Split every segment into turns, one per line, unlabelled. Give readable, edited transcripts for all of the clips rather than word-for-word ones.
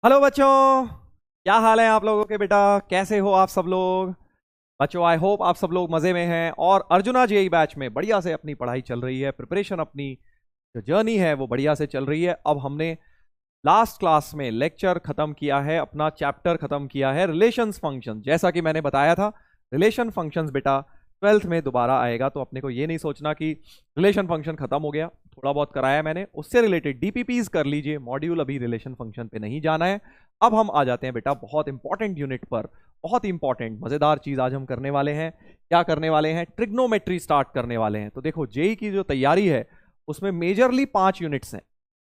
Hello बच्चों। क्या हाल है आप लोगों के बेटा? कैसे हो आप सब लोग? बच्चों आई होप आप सब लोग मज़े में हैं और अर्जुना जेई बैच में बढ़िया से अपनी पढ़ाई चल रही है, प्रिपरेशन अपनी जो जर्नी है वो बढ़िया से चल रही है। अब हमने लास्ट क्लास में लेक्चर खत्म किया है, अपना चैप्टर खत्म किया है रिलेशंस फंक्शन। जैसा कि मैंने बताया था, रिलेशन फंक्शंस बेटा ट्वेल्थ में दोबारा आएगा, तो अपने को ये नहीं सोचना कि रिलेशन फंक्शन खत्म हो गया। थोड़ा बहुत कराया मैंने, उससे रिलेटेड डीपीपीज कर लीजिए मॉड्यूल, अभी रिलेशन फंक्शन पे नहीं जाना है। अब हम आ जाते हैं बेटा बहुत इंपॉर्टेंट यूनिट पर। बहुत इंपॉर्टेंट मजेदार चीज आज हम करने वाले हैं। क्या करने वाले हैं? ट्रिग्नोमेट्री स्टार्ट करने वाले हैं। तो देखो, जेई की जो तैयारी है उसमें मेजरली 5 यूनिट्स हैं,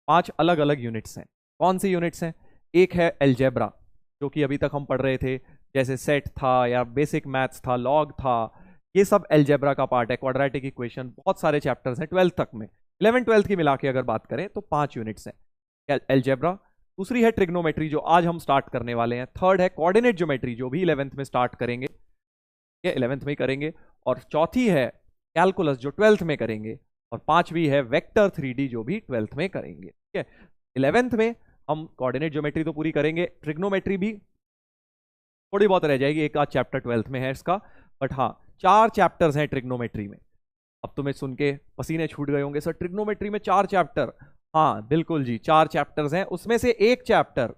5 अलग अलग यूनिट्स हैं। कौन सी यूनिट्स हैं? एक है एलजेब्रा, जो कि अभी तक हम पढ़ रहे थे, जैसे सेट था या बेसिक मैथ्स था, लॉग था, ये सब एलजेब्रा का पार्ट है। क्वाड्रेटिक इक्वेशन, बहुत सारे चैप्टर्स हैं 12th तक में। 11 12 की मिला के अगर बात करें तो 5 यूनिट्स हैं एलजेब्रा। दूसरी है ट्रिग्नोमेट्री, जो आज हम स्टार्ट करने वाले हैं। थर्ड है कोऑर्डिनेट ज्योमेट्री, जो भी 11th में स्टार्ट करेंगे, ये 11th में ही करेंगे। और चौथी है कैलकुलस, जो 12th में करेंगे। और पांचवी है वेक्टर 3D, जो भी 12th में करेंगे। ठीक है, 11th में हम कोऑर्डिनेट ज्योमेट्री तो पूरी करेंगे, ट्रिग्नोमेट्री भी थोड़ी बहुत रह जाएगी, एक आध चैप्टर 12th में है इसका। बट हाँ, 4 चैप्टर्स हैं ट्रिग्नोमेट्री में। अब तुम्हें सुन के पसीने छूट गए होंगे, सर ट्रिग्नोमेट्री में 4 चैप्टर? हाँ बिल्कुल जी, 4 चैप्टर्स हैं, उसमें से एक चैप्टर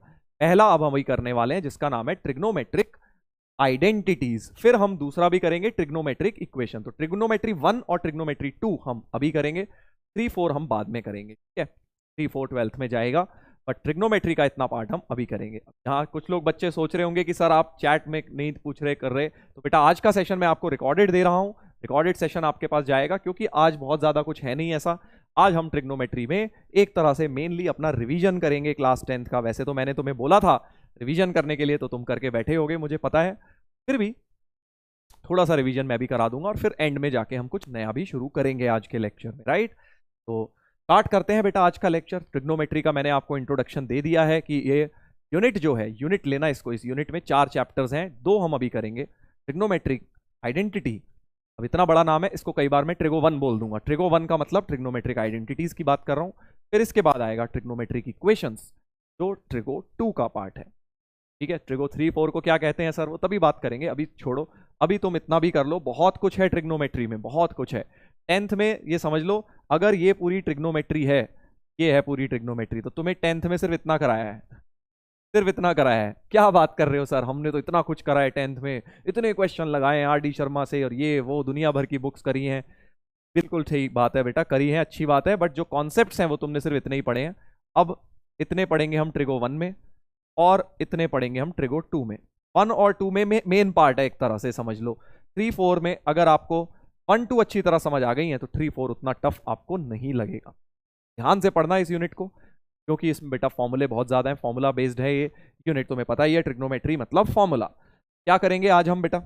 पहला अब हम वही करने वाले हैं, जिसका नाम है ट्रिग्नोमेट्रिक आइडेंटिटीज। फिर हम दूसरा भी करेंगे, ट्रिग्नोमेट्रिक इक्वेशन। तो ट्रिग्नोमेट्री 1 और ट्रिग्नोमेट्री 2 हम अभी करेंगे, 3 4 हम बाद में करेंगे। ठीक है, 3 4 12th में जाएगा, बट ट्रिग्नोमेट्री का इतना पार्ट हम अभी करेंगे। जहाँ कुछ लोग बच्चे सोच रहे होंगे कि सर आप चैट में नहीं पूछ रहे कर रहे, तो बेटा आज का सेशन मैं आपको रिकॉर्डेड दे रहा हूँ। रिकॉर्डेड सेशन आपके पास जाएगा, क्योंकि आज बहुत ज्यादा कुछ है नहीं ऐसा। आज हम ट्रिग्नोमेट्री में एक तरह से मेनली अपना रिवीजन करेंगे क्लास 10th का। वैसे तो मैंने तुम्हें बोला था रिवीजन करने के लिए, तो तुम करके बैठे होगे मुझे पता है, फिर भी थोड़ा सा रिवीजन मैं भी करा दूंगा, और फिर एंड में जाके हम कुछ नया भी शुरू करेंगे आज के लेक्चर में। राइट, तो स्टार्ट करते हैं बेटा आज का लेक्चर। ट्रिग्नोमेट्री का मैंने आपको इंट्रोडक्शन दे दिया है कि ये यूनिट जो है, यूनिट लेना इसको, इस यूनिट में 4 चैप्टर्स हैं, 2 हम अभी करेंगे। ट्रिग्नोमेट्रिक आइडेंटिटी, अब इतना बड़ा नाम है, इसको कई बार मैं ट्रिगो 1 बोल दूंगा। ट्रिगो 1 का मतलब ट्रिग्नोमेट्रिक आइडेंटिटीज की बात कर रहा हूं। फिर इसके बाद आएगा ट्रिग्नोमेट्रिक इक्वेशंस, जो ट्रिगो 2 का पार्ट है। ठीक है, ट्रिगो 3 4 को क्या कहते हैं सर, वो तभी बात करेंगे, अभी छोड़ो। अभी तुम इतना भी कर लो, बहुत कुछ है ट्रिग्नोमेट्री में, बहुत कुछ है। 10th में ये समझ लो, अगर ये पूरी ट्रिग्नोमेट्री है, ये है पूरी ट्रिग्नोमेट्री, तो तुम्हें 10th में सिर्फ इतना कराया है, सिर्फ इतना कराया है। क्या बात कर रहे हो सर, हमने तो इतना कुछ करा है 10th में, इतने क्वेश्चन लगाए हैं RD शर्मा से, और ये वो दुनिया भर की बुक्स करी हैं। बिल्कुल ठीक बात है बेटा, करी है, अच्छी बात है, बट जो कॉन्सेप्ट्स हैं वो तुमने सिर्फ इतने ही पढ़े हैं। अब इतने पढ़ेंगे हम ट्रिगो 1 में, और इतने पढ़ेंगे हम ट्रिगो 2 में। 1 और 2 में मेन पार्ट है एक तरह से समझ लो। 3 4 में अगर आपको 1 2 अच्छी तरह समझ आ गई है, तो 3 4 उतना टफ आपको नहीं लगेगा। ध्यान से पढ़ना इस यूनिट को, क्योंकि इसमें बेटा फॉर्मूले बहुत ज्यादा हैं, फॉर्मूला बेस्ड है ये यूनिट, तुम्हें पता ही है ट्रिग्नोमेट्री मतलब फॉर्मूला। क्या करेंगे आज हम बेटा?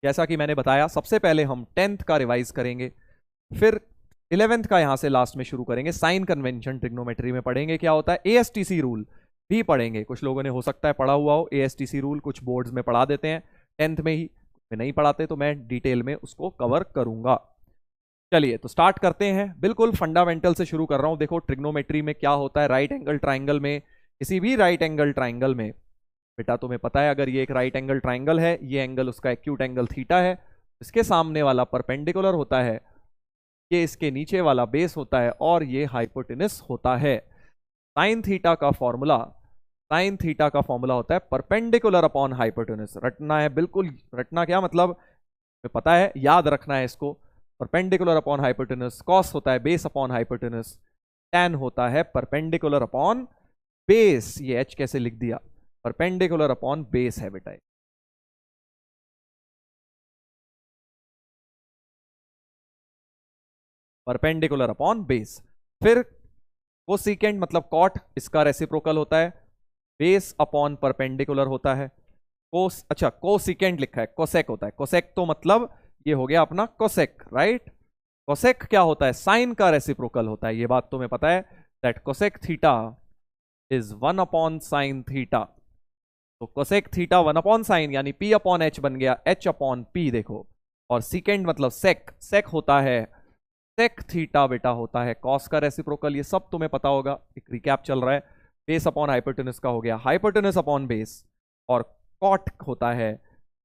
जैसा कि मैंने बताया, सबसे पहले हम 10th का रिवाइज करेंगे, फिर 11th का यहां से लास्ट में शुरू करेंगे। साइन कन्वेंशन ट्रिग्नोमेट्री में पढ़ेंगे, क्या होता है ASTC रूल भी पढ़ेंगे। कुछ लोगों ने हो सकता है पढ़ा हुआ हो ASTC रूल, कुछ बोर्ड्स में पढ़ा देते हैं 10th में ही, में नहीं पढ़ाते, तो मैं डिटेल में उसको कवर करूंगा। चलिए तो स्टार्ट करते हैं, बिल्कुल फंडामेंटल से शुरू कर रहा हूं। देखो ट्रिग्नोमेट्री में क्या होता है, राइट एंगल ट्राइंगल में, किसी भी राइट एंगल ट्राइंगल में बेटा तुम्हें पता है, अगर ये एक राइट एंगल ट्राइंगल है, ये एंगल उसका एक्यूट एंगल थीटा है, इसके सामने वाला परपेंडिकुलर होता है, ये इसके नीचे वाला बेस होता है, और ये हाइपोटेनस होता है। साइन थीटा का फॉर्मूला, साइन थीटा का फॉर्मूला होता है परपेंडिकुलर अपॉन हाइपोटेनस। रटना है, बिल्कुल रटना, क्या मतलब पता है, याद रखना है इसको। परपेंडिकुलर अपॉन हाइपोटेनस, कॉस होता है बेस अपॉन हाइपोटेनस, टैन होता है परपेंडिकुलर अपॉन बेस। ये एच कैसे लिख दिया, परपेंडिकुलर अपॉन बेस है बेटा, परपेंडिकुलर अपॉन बेस। फिर कोसिकेंट मतलब कॉट, इसका रेसिप्रोकल होता है, बेस अपॉन परपेंडिकुलर होता है। कोस, अच्छा कोसिकेंट लिखा है, कोसेक होता है, कोसेक तो मतलब ये हो गया अपना कोसेक, राइट। कोसेक क्या होता है, साइन का रेसिप्रोकल होता है, ये बात तुम्हें पता है, that cosec theta is 1 upon sine theta. तो कोसेक थीटा 1 अपॉन साइन, यानी P अपॉन H बन गया H अपॉन P। देखो, और सीकेंड मतलब सेक, सेक होता है, सेक थीटा बेटा होता है कॉस का रेसिप्रोकल। ये सब तुम्हें पता होगा, एक रिकैप चल रहा है। बेस अपॉन हाइपोटेनस का हो गया हाइपोटेनस अपॉन बेस, और कॉट होता है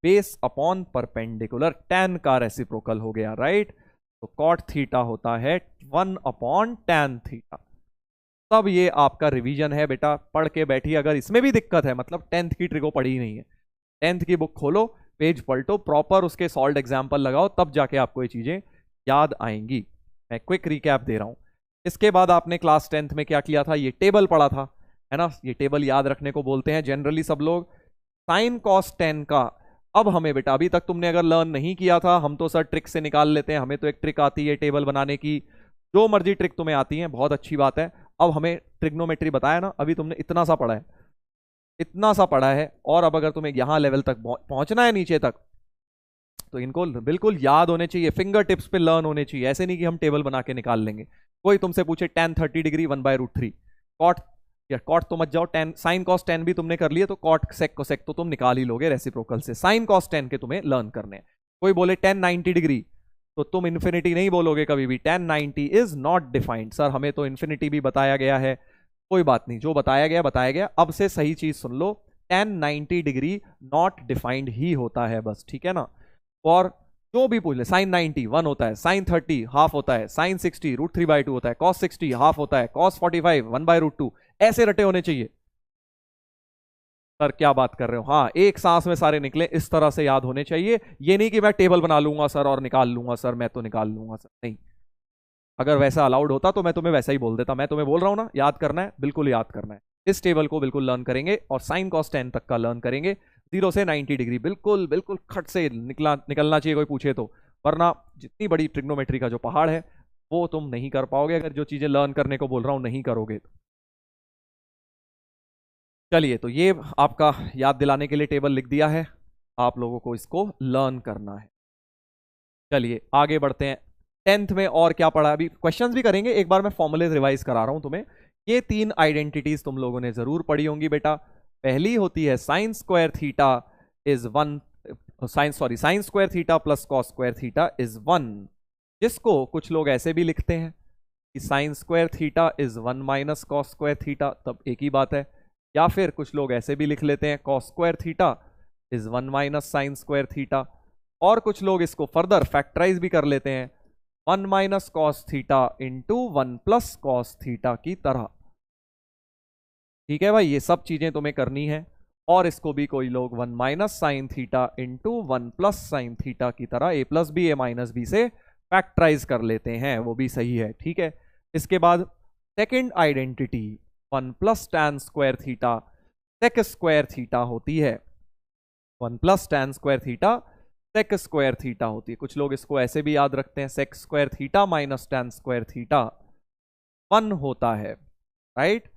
बेस अपॉन परपेंडिकुलर, tan का रेसिप्रोकल हो गया, राइट। तो कॉट थीटा होता है 1 अपॉन tan थीटा। तब ये आपका रिवीजन है बेटा, पढ़ के बैठिए। अगर इसमें भी दिक्कत है, मतलब 10th की ट्रिको पढ़ी नहीं है, 10th की बुक खोलो, पेज पलटो, प्रॉपर उसके सॉल्व एग्जाम्पल लगाओ, तब जाके आपको ये चीजें याद आएंगी। मैं क्विक रिकैप दे रहा हूं। इसके बाद आपने क्लास 10th में क्या किया था, ये टेबल पढ़ा था, है ना। ये टेबल याद रखने को बोलते हैं जनरली सब लोग। साइन कॉस 10 का अब हमें बेटा, अभी तक तुमने अगर लर्न नहीं किया था, हम तो सर ट्रिक से निकाल लेते हैं, हमें तो एक ट्रिक आती है टेबल बनाने की, जो मर्जी ट्रिक तुम्हें आती है, बहुत अच्छी बात है। अब हमें ट्रिग्नोमेट्री बताया ना, अभी तुमने इतना सा पढ़ा है, इतना सा पढ़ा है, और अब अगर तुम्हें यहां लेवल तक पहुंचना है, नीचे तक, तो इनको बिल्कुल याद होने चाहिए, फिंगर टिप्स पे लर्न होने चाहिए। ऐसे नहीं कि हम टेबल बना के निकाल लेंगे। कोई तुमसे पूछे tan 30 डिग्री 1/√3, कॉट, या कॉट तो मत जाओ, टेन साइन कॉस 10 भी तुमने कर लिए, तो कॉट सेक कोसेक तो तुम निकाल ही लोगे रेसिप्रोकल से। साइन कॉस 10 के तुम्हें लर्न करने हैं। कोई बोले tan 90 डिग्री, तो तुम इन्फिनिटी नहीं बोलोगे कभी भी, tan 90 is not defined. Sir हमें तो इन्फिनिटी भी बताया गया है, कोई बात नहीं, जो बताया गया बताया गया। अब से सही चीज सुन लो, tan 90 डिग्री नॉट डिफाइंड ही होता है बस, ठीक है ना। और जो भी पूछ ले, साइन 90 1 होता है, साइन 30 हाफ होता है, साइन 60 √3/2 होता है, कॉस 60 हाफ होता है, कॉस 45 1/√2, ऐसे रटे होने चाहिए। सर क्या बात कर रहे हो, हाँ एक सांस में सारे निकले, इस तरह से याद होने चाहिए। ये नहीं कि मैं टेबल बना लूंगा सर और निकाल लूंगा सर, मैं तो निकाल लूंगा सर, नहीं। अगर वैसा अलाउड होता तो मैं तुम्हें वैसा ही बोल देता। मैं तुम्हें बोल रहा हूं ना, याद करना है, बिल्कुल याद करना है। इस टेबल को बिल्कुल लर्न करेंगे, और साइन कॉस 10 तक का लर्न करेंगे, 0 से 90 डिग्री बिल्कुल बिल्कुल खट से निकलना चाहिए कोई पूछे तो, वरना जितनी बड़ी ट्रिग्नोमेट्री का जो पहाड़ है वो तुम नहीं कर पाओगे, अगर जो चीजें लर्न करने को बोल रहा हूं नहीं करोगे तो। चलिए, तो ये आपका याद दिलाने के लिए टेबल लिख दिया है, आप लोगों को इसको लर्न करना है। चलिए आगे बढ़ते हैं। 10th में और क्या पढ़ा, अभी क्वेश्चंस भी करेंगे, एक बार मैं फॉर्मूले रिवाइज करा रहा हूं तुम्हें। ये 3 आइडेंटिटीज तुम लोगों ने जरूर पढ़ी होंगी बेटा। पहली होती है sine square theta is 1, sign square theta plus cos square theta is 1, जिसको कुछ लोग ऐसे भी लिखते हैं कि sign square theta is 1 minus cos square theta, तब एक ही बात है। या फिर कुछ लोग ऐसे भी लिख लेते हैं cos square theta is 1 minus sign square theta, और कुछ लोग इसको फर्दर फैक्टराइज भी कर लेते हैं 1 minus cos theta into 1 plus cos theta की तरह। ठीक है भाई, ये सब चीजें तुम्हें करनी है। और इसको भी कोई लोग 1 minus sine theta into 1 plus sine theta की तरह a plus B a minus B से फैक्टराइज कर लेते हैं, वो भी सही है, ठीक है। इसके बाद second identity 1 plus tan square theta sec square theta होती है। 1 plus tan square theta sec square theta होती है। कुछ लोग इसको ऐसे भी याद रखते हैं, sec square theta minus tan square theta 1 होता है, राइट।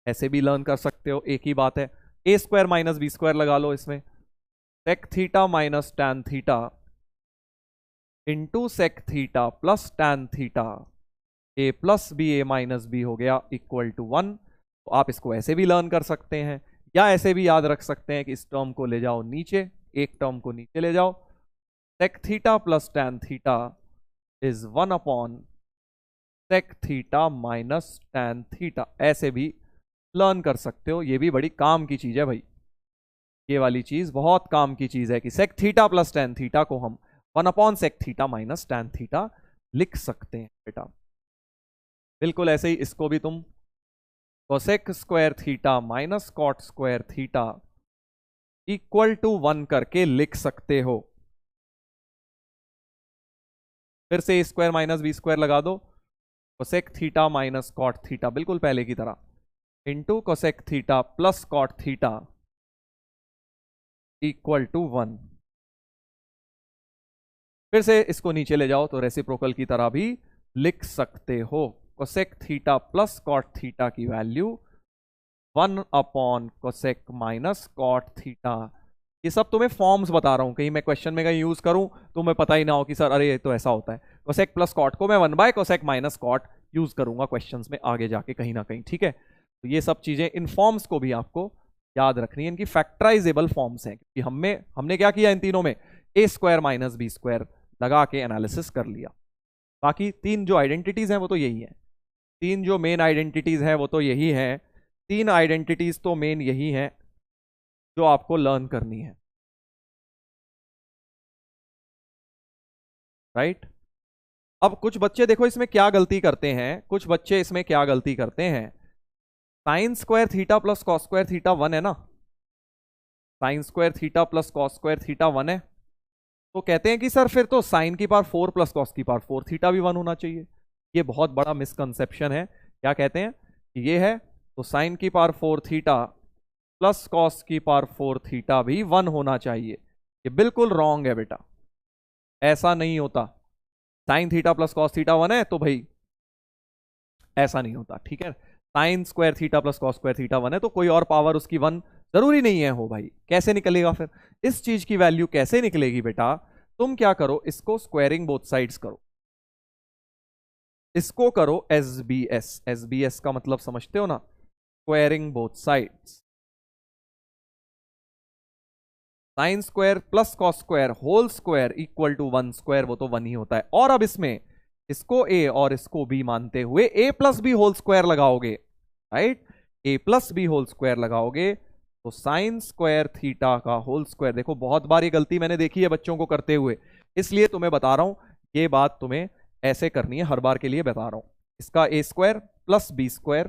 ऐसे भी लर्न कर सकते हो, एक ही बात है। A square minus B square लगा लो इसमें, sec theta minus tan theta into sec theta plus tan theta, A plus B A minus B हो गया इक्वल टू 1। तो आप इसको ऐसे भी लर्न कर सकते हैं, या ऐसे भी याद रख सकते हैं कि इस टर्म को ले जाओ नीचे, एक टर्म को नीचे ले जाओ, sec theta plus tan theta is 1 upon sec theta minus tan theta, ऐसे भी लर्न कर सकते हो। ये भी बड़ी काम की चीज है भाई, ये वाली चीज बहुत काम की चीज है कि sec theta plus tan theta को हम 1 upon sec theta minus tan theta लिख सकते हैं बेटा। बिल्कुल ऐसे ही इसको भी तुम cosec square theta minus cot square theta equal to 1 करके लिख सकते हो। फिर से a square minus B square लगा दो, cosec theta minus cot theta बिल्कुल पहले की तरह into cosec theta plus cot theta equal to 1। फिर से इसको नीचे ले जाओ तो रेसिप्रोकल की तरह भी लिख सकते हो, cosec theta plus cot theta की value 1 upon cosec minus cot theta. ये सब तुम्हें फॉर्म्स बता रहा हूं, कहीं मैं क्वेश्चन में कहीं यूज करूं तो मैं पता ही ना हो कि सर अरे ये तो ऐसा होता है। कोसेक प्लस कॉट को मैं 1 by cosec minus cot use करूंगा क्वेश्चंस में आगे जाके कहीं ना कहीं, ठीक है। तो ये सब चीजें, इन फॉर्म्स को भी आपको याद रखनी है, इनकी फैक्टराइजेबल फॉर्म्स हैं, क्योंकि हमने क्या किया इन तीनों में, ए स्क्वायर माइनस बी स्क्वायर लगा के एनालिसिस कर लिया। बाकी 3 जो आइडेंटिटीज हैं वो तो यही है, 3 जो मेन आइडेंटिटीज हैं वो तो यही है 3 आइडेंटिटीज तो मेन यही हैं जो आपको लर्न करनी है, राइट। अब कुछ बच्चे देखो इसमें क्या गलती करते हैं, कुछ बच्चे इसमें क्या गलती करते हैं। Sign square theta plus cos square theta 1 है ना, sign square theta plus cos square theta 1 है, तो कहते हैं कि सर फिर तो साइन की पावर 4 प्लस कॉस की पावर 4 थीटा भी 1 होना चाहिए। ये बहुत बड़ा मिसकंसेप्शन है। क्या कहते हैं कि ये है तो साइन की पावर 4 थीटा प्लस कॉस की पावर 4 थीटा भी 1 होना चाहिए। ये बिल्कुल रॉन्ग है बेटा, ऐसा नहीं होता। Sine theta plus cos theta 1 है तो भाई ऐसा नहीं होता, ठीक है। Sine square theta plus cos square theta 1 है तो कोई और पावर उसकी 1 जरूरी नहीं है हो भाई। कैसे निकलेगा फिर, इस चीज की वैल्यू कैसे निकलेगी बेटा, तुम क्या करो, इसको स्क्वायरिंग बोथ साइड्स करो, इसको करो SBS। SBS का मतलब समझते हो ना, squaring both sides. Sine square plus cos square whole square equal to 1 square, वो तो 1 ही होता है। और अब इसमें इसको A और इसको B मानते हुए A plus B whole square लगाओगे, right. A plus B whole square लगाओगे तो साइन स्क्वायर थीटा का होल स्क्वायर। देखो बहुत बार ये गलती मैंने देखी है बच्चों को करते हुए, इसलिए तुम्हें बता रहा हूं, ये बात तुम्हें ऐसे करनी है, हर बार के लिए बता रहा हूं। इसका A square plus B square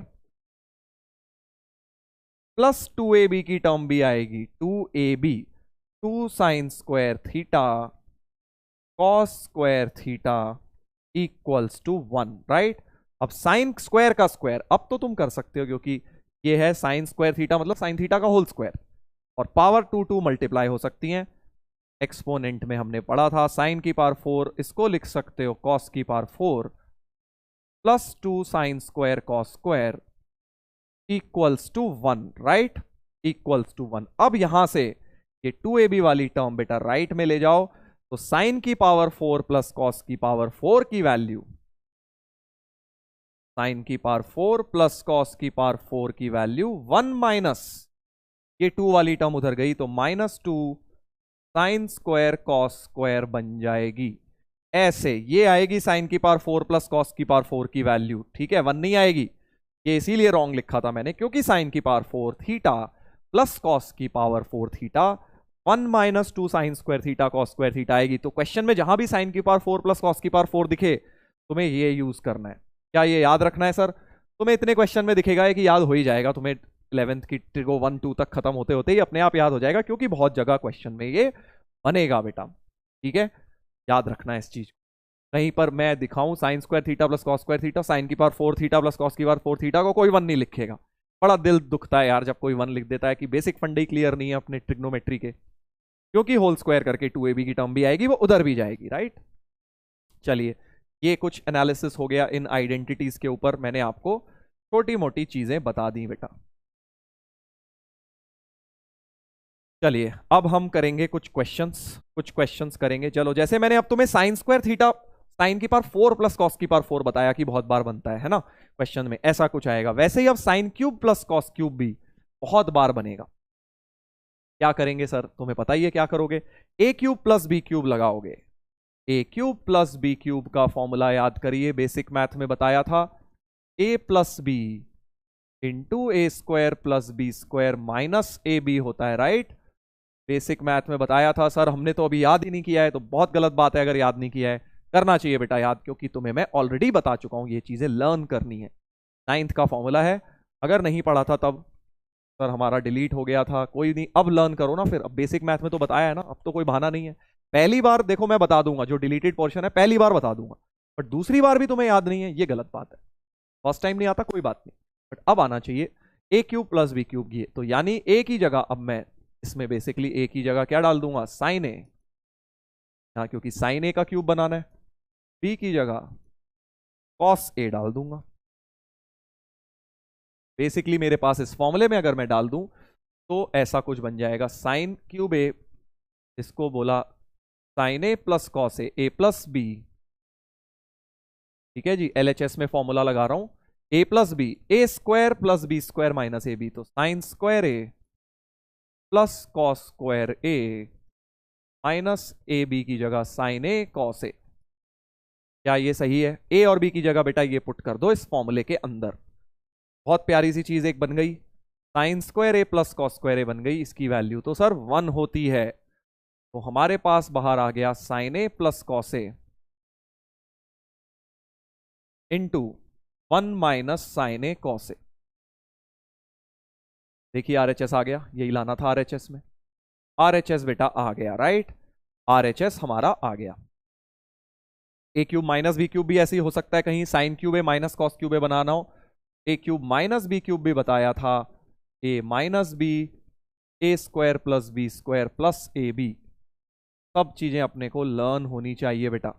plus 2AB की टर्म भी आएगी, 2AB 2 sine square theta cos square theta equals to 1, right. अब साइन स्क्वायर का स्क्वायर अब तो तुम कर सकते हो, क्योंकि ये है साइन स्क्वायर थीटा मतलब साइन थीटा का होल स्क्वायर, और पावर 2 मल्टीप्लाई हो सकती हैं। एक्सपोनेंट में हमने पढ़ा था साइन की पावर 4, इसको लिख सकते हो कॉस की power 4 plus 2 sine square cos square equals to 1, right, equals to 1। अब यहां से ये 2AB वाली टर्म बेटा राइट में ले जाओ, तो साइन की पावर 4 प्लस कॉस की पावर 4 की वैल्यू, साइन की पावर 4 प्लस कॉस की पावर 4 की वैल्यू 1 माइनस, ये 2 वाली टर्म उधर गई तो -2 साइन स्क्वायर कॉस स्क्वायर बन जाएगी। ऐसे ये आएगी साइन की पावर 4 प्लस कॉस की पावर 4 की वैल्यू, ठीक है, 1 नहीं आएगी। ये इसीलिए रॉन्ग लिखा था मैंने, क्योंकि साइन की पावर 4 थीटा प्लस कॉस की power 4 theta 1 minus 2 sine square theta cos square theta आएगी। तो क्वेश्चन में जहां भी साइन की पावर 4 प्लस कॉस की पावर 4 दिखे, तुम्हें ये यूज करना है। क्या ये याद रखना है सर? तुम्हें इतने क्वेश्चन में दिखेगा कि याद हो ही जाएगा, तुम्हें 11th की ट्रिगो 1 2 तक खत्म होते होते ही अपने आप याद हो जाएगा, क्योंकि बहुत जगह क्वेश्चन में ये बनेगा बेटा, ठीक है। याद रखना है इस चीज को। कहीं पर मैं दिखाऊं sign square theta plus cos square theta sine की पावर 4 थीटा प्लस कॉस की पावर 4 थीटा को कोई 1 नहीं लिखेगा। बड़ा दिल दुखता है यार जब कोई 1 लिख देता है, कि बेसिक फंडे ही क्लियर नहीं है अपने ट्रिग्नोमेट्री के, क्योंकि होल स्क्वायर करके 2AB की टर्म भी आएगी, वो उधर भी जाएगी, राइट। चलिए, ये कुछ एनालिसिस हो गया इन आइडेंटिटीज के ऊपर, मैंने आपको छोटी मोटी चीजें बता दी बेटा। चलिए अब हम करेंगे कुछ क्वेश्चंस करेंगे। चलो, जैसे मैंने अब तुम्हें साइन स्क्वायर थीटा साइन की पावर 4 प्लस कॉस की पावर 4 बताया कि बहुत बार बनता है ना क्वेश्चन में, ऐसा कुछ आएगा। वैसे ही अब sign cube plus cos cube भी बहुत बार बनेगा। क्या करेंगे सर? तुम्हें पता ही है क्या करोगे, A cube plus B cube लगाओगे। A cube plus B cube का फॉर्मूला याद करिए, बेसिक मैथ में बताया था, A plus B into A square plus B square minus A B होता है, राइट। बेसिक मैथ में बताया था सर, हमने तो अभी याद ही नहीं किया है, तो बहुत गलत बात है अगर याद नहीं किया है। करना चाहिए बेटा याद, क्योंकि तुम्हें मैं ऑलरेडी बता चुका हूं, ये चीजें लर्न करनी है। 9th का फॉर्मूला है, अगर नहीं पढ़ा था तब सर हमारा डिलीट हो गया था, कोई नहीं, अब लर्न करो ना फिर। अब बेसिक मैथ में तो बताया है ना, अब तो कोई बहाना नहीं है। पहली बार देखो मैं बता दूंगा, जो डिलीटेड पोर्शन है पहली बार बता दूंगा, बट दूसरी बार भी तुम्हें याद नहीं है, ये गलत बात है। फर्स्ट टाइम नहीं आता कोई बात नहीं, बट अब आना चाहिए। ए क्यूब प्लस बी क्यूब, ये तो यानी ए की जगह अब मैं इसमें बेसिकली ए की जगह क्या डाल दूंगा, साइन ए, क्योंकि साइन ए का क्यूब बनाना है। बी की जगह कॉस ए डाल दूंगा। बेसिकली मेरे पास इस फॉर्मूले में अगर मैं डाल दूं तो ऐसा कुछ बन जाएगा, साइन क्यूब ए, इसको बोला sine A plus cos A plus B, ठीक है जी। LHS में फॉर्मूला लगा रहा हूं, A plus B, A square plus B square minus A B, तो sine square A plus cos square A minus A B की जगह साइन ए कॉस ए। क्या ये सही है? ए और बी की जगह बेटा ये पुट कर दो इस फॉर्मूले के अंदर। बहुत प्यारी सी चीज एक बन गई। Sign square A plus cos square ए बन गई, इसकी वैल्यू तो सर 1 होती है। तो हमारे पास बाहर आ गया sign A plus cos A into 1 minus sign A cos A. देखिए आरएचएस आ गया, यही लाना था आरएचएस में। आरएचएस बेटा आ गया, राइट, आरएचएस हमारा आ गया। A cube minus B cube भी ऐसे ही हो सकता है, कहीं sine cube A minus cos cube A बनाना हो। A cube minus B cube भी बताया था, A minus B A square plus B square plus A B. सब चीजें अपने को लर्न होनी चाहिए बेटा,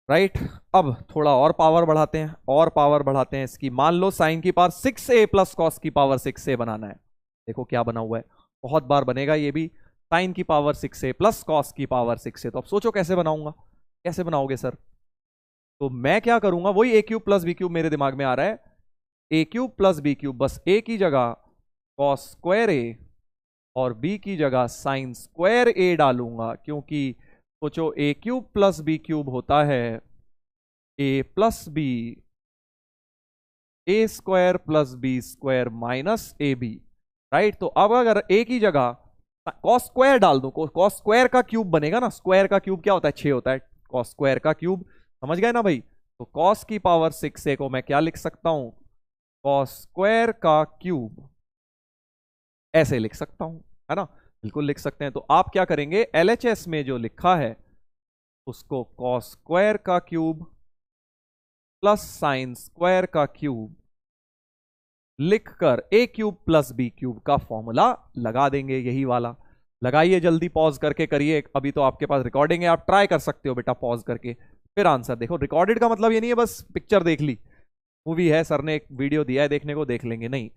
राइट। अब थोड़ा और पावर बढ़ाते हैं, और पावर बढ़ाते हैं इसकी। मान लो साइन की पावर 6a प्लस कॉस की पावर 6a बनाना है। देखो क्या बना हुआ है, बहुत बार बनेगा ये भी, साइन की पावर 6a प्लस कॉस की पावर 6a। तो अब सोचो कैसे बनाऊंगा, कैसे बनाओगे सर? तो मैं क्या करूंगा, वही ए क्यूब प्लस बी क्यूब मेरे दिमाग में आ रहा है, ए क्यूब प्लस बी क्यूब, बस ए की जगह कॉस स्क्वायर ए और बी की जगह साइन स्क्वायर ए डालूंगा, क्योंकि सोचो A cube plus B cube होता है A plus B A square plus B square minus A B, right. तो अब अगर ए की जगह कॉस स्क्वायर डाल दूं, कॉस स्क्वायर का क्यूब बनेगा ना, स्क्वायर का क्यूब क्या होता है, 6 होता है, कॉस स्क्वायर का क्यूब, समझ गए ना भाई। तो कॉस की पावर 6a को मैं क्या लिख सकता हूं, कॉस स्क्वायर का क्यूब, ऐसे लिख सकता हूं, है ना, बिल्कुल लिख सकते हैं। तो आप क्या करेंगे, एलएचएस में जो लिखा है उसको कॉस स्क्वायर का क्यूब प्लस साइन स्क्वायर का क्यूब लिखकर ए क्यूब प्लस बी क्यूब का फॉर्मूला लगा देंगे, यही वाला। लगाइए जल्दी, पॉज करके करिए, अभी तो आपके पास रिकॉर्डिंग है, आप ट्राई कर सकते हो बेटा पॉज करके, फिर आंसर देखो। रिकॉर्डेड का मतलब ये नहीं है बस पिक्चर देख ली, मूवी है, सर ने एक वीडियो दिया है देखने को, देख लेंगे, नहीं,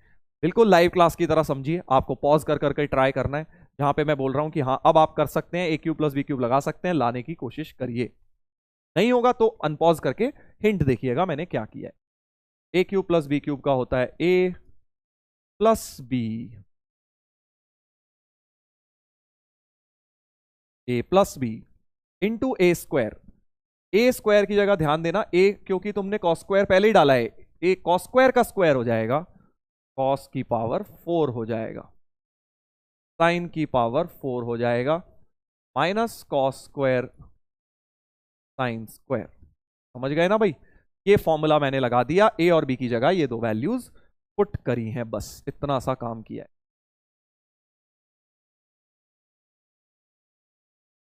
बिल्कुल लाइव क्लास की तरह समझिए। आपको पॉज कर करके ट्राई करना है, जहां पे मैं बोल रहा हूं कि हाँ अब आप कर सकते हैं, ए क्यूब प्लस बी क्यूब लगा सकते हैं, लाने की कोशिश करिए। नहीं होगा तो अनपॉज करके हिंट देखिएगा मैंने क्या किया है। ए क्यूब प्लस बी क्यूब का होता है A plus B, A plus B into A square. A square की जगह ध्यान देना, ए क्योंकि तुमने कॉस स्क्वायर पहले ही डाला है, ए कॉस स्क्वायर का स्क्वायर हो जाएगा, कॉस की पावर 4 हो जाएगा, साइन की पावर 4 हो जाएगा, minus cos square sine square. समझ गए ना भाई, ये फॉर्मूला मैंने लगा दिया, ए और बी की जगह ये दो वैल्यूज पुट करी हैं, बस इतना सा काम किया है।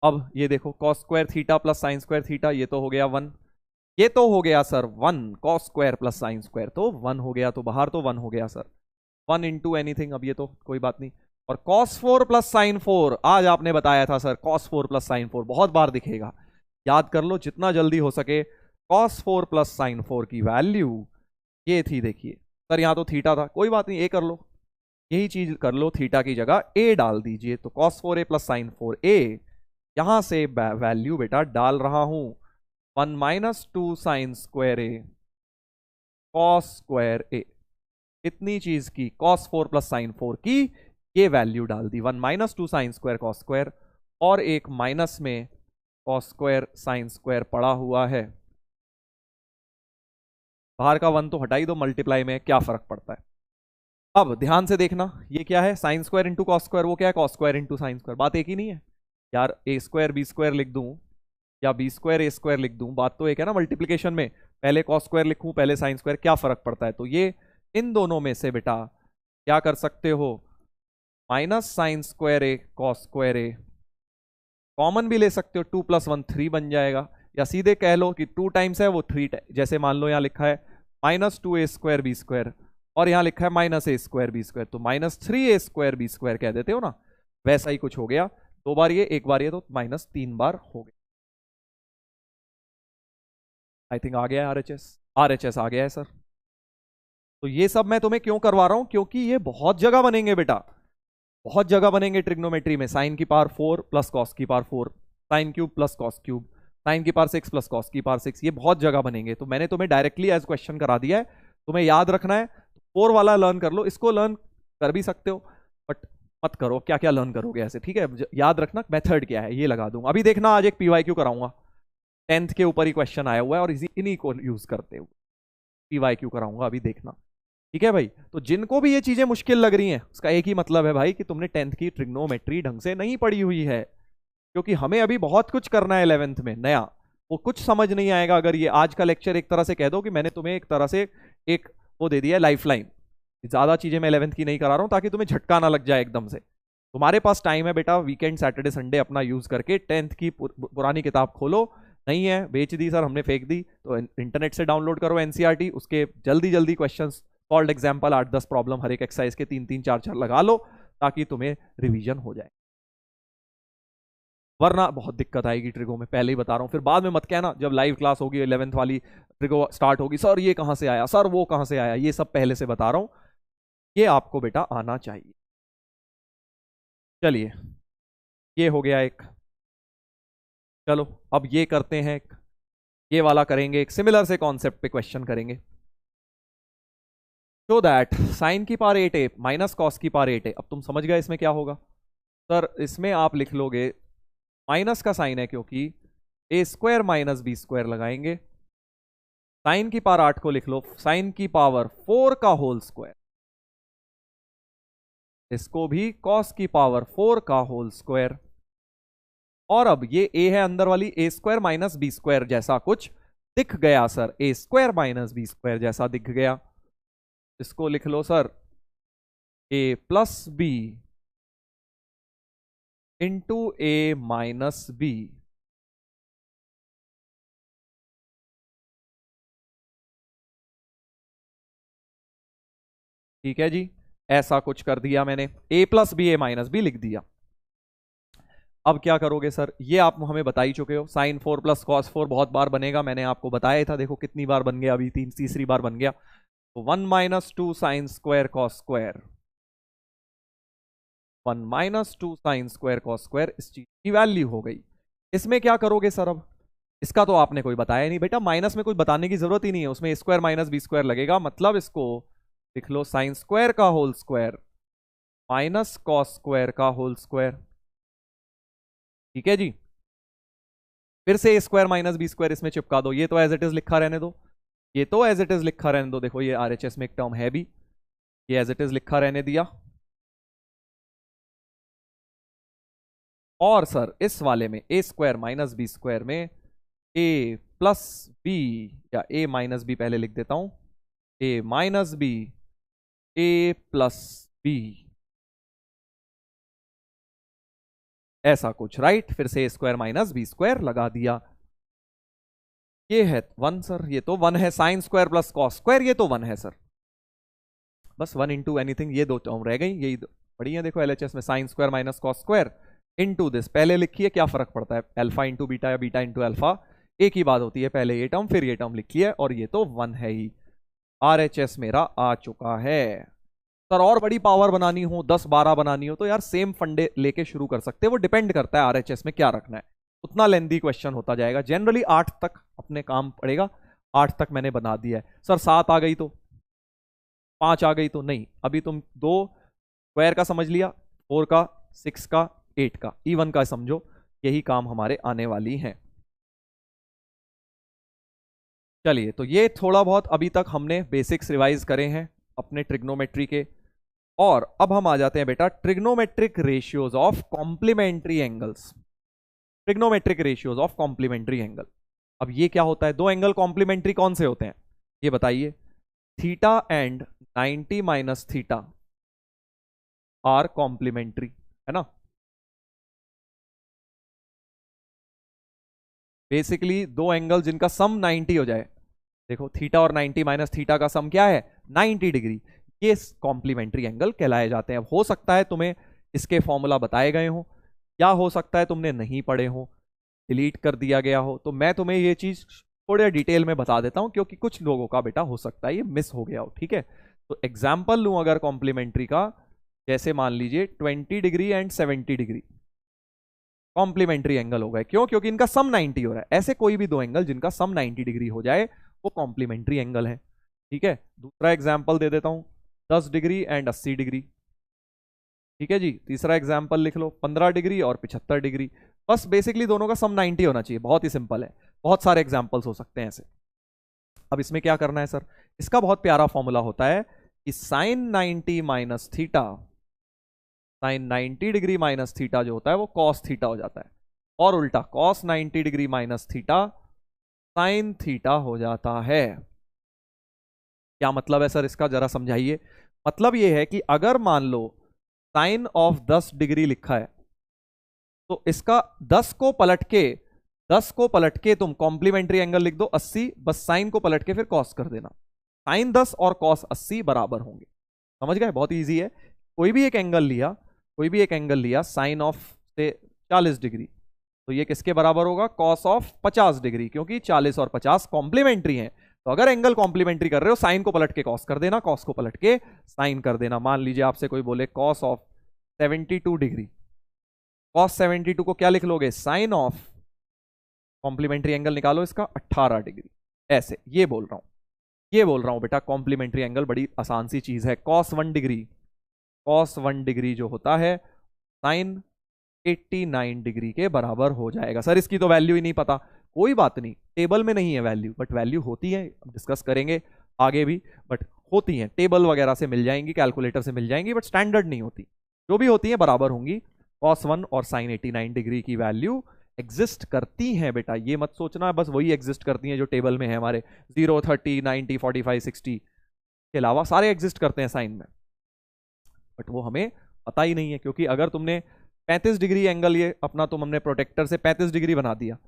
अब ये देखो cos square theta plus sign square theta, ये तो हो गया 1, ये तो हो गया sir 1, cos square plus sine square तो 1 हो गया, तो बाहर तो 1 हो गया सर, 1 इंटू एनीथिंग, अब ये तो कोई बात नहीं। और कॉस 4 प्लस साइन 4, आज आपने बताया था सर कॉस 4 प्लस साइन 4, बहुत बार दिखेगा, याद कर लो जितना जल्दी हो सके। कॉस 4 प्लस साइन 4 की वैल्यू ये थी, देखिए सर यहाँ तो थीटा था, कोई बात नहीं, ए कर लो, यही चीज कर लो, थीटा की जगह ए डाल दीजिए, तो cos 4a plus sign 4a, यहां से वैल्यू बेटा डाल रहा हूं 1 माइनस 2 साइन स्क्वायर ए कॉस स्क्वायर ए, इतनी चीज की कॉस 4 प्लस साइन 4 की ये वैल्यू डाल दी, 1 minus 2 sine square cos square, और एक माइनस में कॉस स्क्वायर साइन स्क्वायर पड़ा हुआ है, बाहर का 1 तो हटा ही दो, मल्टीप्लाई में क्या फर्क पड़ता है। अब ध्यान से देखना, ये क्या है, sine square into cos square, वो क्या है, cos square into sine square, बात एक ही नहीं है यार। ए स्क्वायर बी स्क्वायर लिख दूं या बी स्क्वायर ए स्क्वायर लिख दूं, बात तो एक है ना, मल्टीप्लीकेशन में पहले कॉस स्क्वायर लिखूं पहले साइन स्क्वायर, क्या फर्क पड़ता है। तो ये इन दोनों में से बेटा क्या कर सकते हो, माइनस साइन स्क्वायर ए कॉस स्क्वायर ए, कॉमन भी ले सकते हो, 2 प्लस 1 3 बन जाएगा, या सीधे कह लो कि 2 टाइम्स है वो 3, जैसे मान लो यहाँ लिखा है माइनस 2 ए स्क्वायर बी स्क्वायर, और यहाँ लिखा है माइनस ए स्क्वायर बी स्क्वायर, तो माइनस 3 ए स्क्वायर बी स्क्वायर कह देते हो ना, वैसा ही कुछ हो गया, 2 बार ये 1 बार ये, तो माइनस 3 बार हो गया। आई थिंक आ गया है आरएचएस आ गया है सर। तो ये सब मैं तुम्हें क्यों करवा रहा हूं, क्योंकि ये बहुत जगह बनेंगे बेटा, बहुत जगह बनेंगे ट्रिग्नोमेट्री में, साइन की पावर 4 प्लस कॉस की power 4, sine cube plus cos cube, sine की पावर 6 प्लस कॉस की पावर 6, ये बहुत जगह बनेंगे। तो मैंने तुम्हें डायरेक्टली एज क्वेश्चन करा दिया है, तुम्हें याद रखना है, 4 वाला लर्न कर लो, इसको लर्न कर भी सकते हो बट मत करो, क्या क्या लर्न करोगे ऐसे, ठीक है, याद रखना मेथड क्या है, ये लगा दूंगा। अभी देखना आज एक पीवाईक्यू कराऊंगा, 10th के ऊपर ही क्वेश्चन आया हुआ है और इन्हीं को यूज करते हुए पीवाईक्यू कराऊंगा, अभी देखना। ठीक है भाई। तो जिनको भी ये चीजें मुश्किल लग रही हैं, उसका एक ही मतलब है भाई कि तुमने 10th की ट्रिग्नोमेट्री ढंग से नहीं पढ़ी हुई है, क्योंकि हमें अभी बहुत कुछ करना है 11th में नया। वो कुछ समझ नहीं आएगा अगर ये आज का लेक्चर एक तरह से कह दो कि मैंने तुम्हें एक तरह से एक वो दे दिया है लाइफलाइन। ज्यादा चीजें मैं 11th की नहीं करा रहा हूं ताकि तुम्हें झटका ना लग जाए एकदम से। तुम्हारे पास टाइम है बेटा, वीकेंड सैटरडे संडे अपना यूज करके 10th की पुरानी किताब खोलो। नहीं है, बेच दी सर हमने, फेंक दी, तो इंटरनेट से डाउनलोड करो एनसीईआरटी, उसके जल्दी जल्दी क्वेश्चंस सॉल्व एग्जाम्पल 8-10 प्रॉब्लम हर एक एक्सरसाइज के 3-3 4-4 लगा लो, ताकि तुम्हें रिवीजन हो जाए। वरना बहुत दिक्कत आएगी ट्रिगो में, पहले ही बता रहा हूं। फिर बाद में मत कहना जब लाइव क्लास होगी 11th वाली ट्रिगो स्टार्ट होगी, सर ये कहां से आया, सर वो कहां से आया। ये सब पहले से बता रहा हूं, ये आपको बेटा आना चाहिए। चलिए, ये हो गया एक। चलो अब ये करते हैं, ये वाला करेंगे, एक सिमिलर से कॉन्सेप्ट पे क्वेश्चन करेंगे। सो दैट साइन की पावर 8a माइनस कॉस की पावर 8a। अब तुम समझ गए इसमें क्या होगा सर। इसमें आप लिख लोगे, माइनस का साइन है क्योंकि ए स्क्वायर माइनस बी स्क्वायर लगाएंगे। साइन की पावर 8 को लिख लो साइन की पावर 4 का होल स्क्वायर, इसको भी कॉस की पावर 4 का होल स्क्वायर। और अब ये ए है अंदर वाली, ए स्क्वायर माइनस बी स्क्वायर जैसा कुछ दिख गया सर, ए स्क्वायर माइनस बी स्क्वायर जैसा दिख गया। इसको लिख लो सर ए प्लस बी इंटू ए माइनस बी। ठीक है जी, ऐसा कुछ कर दिया मैंने, ए plus B A minus B लिख दिया। अब क्या करोगे सर, ये आप हमें बता ही चुके हो, साइन 4 प्लस कॉस 4 बहुत बार बनेगा, मैंने आपको बताया था। देखो कितनी बार बन गया, अभी तीसरी बार बन गया। तो 1 minus 2 sine square cos square, 1 minus 2 sine square cos square, इस चीज की वैल्यू हो गई। इसमें क्या करोगे सर, अब इसका तो आपने कोई बताया नहीं बेटा, माइनस में कुछ बताने की जरूरत ही नहीं है, उसमें A square minus B square लगेगा। मतलब इसको लिख लो साइन स्क्वायर का whole square minus cos square का होल स्क्वायर। ठीक है जी, फिर से A square minus B square इसमें चिपका दो, ये तो एज इट इज लिखा रहने दो, ये तो एज इट इज लिखा रहने दो। देखो ये आरएचएस में एक टर्म है भी, ये एज इट इज लिखा रहने दिया। और सर इस वाले में ए स्क्वायर माइनस बी स्क्वायर में ए प्लस बी, या ए माइनस बी पहले लिख देता हूं, ए माइनस बी ए प्लस बी, ऐसा कुछ, राइट। फिर से A square minus B square लगा दिया। ये है 1 सर, ये तो 1 है, sine square plus cos square, ये तो 1 है सर। बस 1 इंटू एनीथिंग, ये 2 टर्म रह गई, यही पढ़ी है। देखो एलएचएस में sine square minus cos square into this, पहले लिखिए, क्या फर्क पड़ता है, अल्फा इंटू बीटा या बीटा इंटू अल्फा, एक ही बात होती है। पहले ये टर्म फिर ये टर्म लिखिए, और ये तो 1 है ही। आरएचएस मेरा आ चुका है सर। और बड़ी पावर बनानी हो, 10-12 बनानी हो, तो यार सेम फंडे लेके शुरू कर सकते हैं, वो डिपेंड करता है आरएचएस में क्या रखना है, उतना लेंदी क्वेश्चन होता जाएगा। जनरली 8 तक अपने काम पड़ेगा, 8 तक मैंने बना दिया है सर। 7 आ गई तो, 5 आ गई तो नहीं, अभी तुम 2 स्क्वायर का समझ लिया, 4 का, 6 का, 8 का, इवन का समझो, यही काम हमारे आने वाली हैं। चलिए, तो ये थोड़ा बहुत अभी तक हमने बेसिक्स रिवाइज करे हैं अपने ट्रिग्नोमेट्री के। और अब हम आ जाते हैं बेटा trigonometric ratios of complementary angles. Trigonometric ratios of complementary angle. अब ये क्या होता है, दो एंगल कॉम्प्लीमेंट्री कौन से होते हैं ये बताइए। Theta and 90 minus theta are complementary, है ना। बेसिकली दो एंगल जिनका सम 90 हो जाए, देखो थीटा और 90 माइनस थीटा का सम क्या है, 90 डिग्री, ये कॉम्प्लीमेंट्री एंगल कहलाए जाते हैं। अब हो सकता है तुम्हें इसके फॉर्मूला बताए गए हो, या हो सकता है तुमने नहीं पढ़े हो, डिलीट कर दिया गया हो, तो मैं तुम्हें ये चीज थोड़े डिटेल में बता देता हूं, क्योंकि कुछ लोगों का बेटा हो सकता है ये मिस हो गया हो। ठीक है, तो एग्जाम्पल लूं अगर कॉम्प्लीमेंट्री का, जैसे मान लीजिए 20 degree and 70 degree complementary angle हो गए। क्यों, क्योंकि इनका सम 90 हो रहा है। ऐसे कोई भी दो एंगल जिनका सम 90 डिग्री हो जाए वो कॉम्प्लीमेंट्री एंगल है। ठीक है, दूसरा एग्जाम्पल दे देता हूं, 10 डिग्री एंड 80 डिग्री। ठीक है जी, तीसरा एग्जाम्पल लिख लो 15 डिग्री और 75 डिग्री। बस बेसिकली दोनों का सम 90 होना चाहिए, बहुत ही सिंपल है। बहुत सारे एग्जाम्पल्स हो सकते हैं ऐसे। अब इसमें क्या करना है सर, इसका बहुत प्यारा फॉर्मूला होता है कि sine 90 minus theta, sine 90 degree minus theta जो होता है वो कॉस थीटा हो जाता है, और उल्टा cos 90 degree minus theta sine theta हो जाता है। क्या मतलब है सर इसका, जरा समझाइए। मतलब ये है कि अगर मान लो साइन ऑफ 10 डिग्री लिखा है, तो इसका 10 को पलट के तुम कॉम्प्लीमेंट्री एंगल लिख दो 80, बस साइन को पलट के फिर कॉस कर देना। साइन 10 और कॉस 80 बराबर होंगे। समझ गए, बहुत इजी है। कोई भी एक एंगल लिया साइन ऑफ से 40 डिग्री, तो ये किसके बराबर होगा, कॉस ऑफ 50 डिग्री, क्योंकि 40 और 50 कॉम्प्लीमेंट्री हैं। तो अगर एंगल कॉम्प्लीमेंट्री कर रहे हो, साइन को पलट के कॉस कर देना, कॉस को पलट के साइन कर देना। मान लीजिए आपसे कोई बोले कॉस ऑफ 72 डिग्री, कॉस 72 को क्या लिख लोगे, साइन ऑफ, कॉम्प्लीमेंट्री एंगल निकालो इसका 18 डिग्री। ऐसे ये बोल रहा हूं बेटा, कॉम्प्लीमेंट्री एंगल बड़ी आसान सी चीज है। कॉस 1 डिग्री जो होता है साइन 89 डिग्री के बराबर हो जाएगा। सर इसकी तो वैल्यू ही नहीं पता, कोई बात नहीं, टेबल में नहीं है वैल्यू, बट वैल्यू होती है, डिस्कस करेंगे आगे भी, बट होती है, टेबल वगैरह से मिल जाएंगी, कैलकुलेटर से मिल जाएंगी, बट स्टैंडर्ड नहीं होती। जो भी होती है बराबर होंगी। cos 1 और sin 89 डिग्री की वैल्यू एग्जिस्ट करती हैं बेटा, ये मत सोचना बस वही एग्जिस्ट करती हैं जो टेबल में है हमारे, 0, 30, 90, 45, 60 के अलावा सारे एग्जिस्ट करते हैं साइन में, बट वो हमें पता ही नहीं है। क्योंकि अगर तुमने 35 डिग्री एंगल, ये अपना तुम हमने प्रोटेक्टर से 35 डिग्री बना दिया,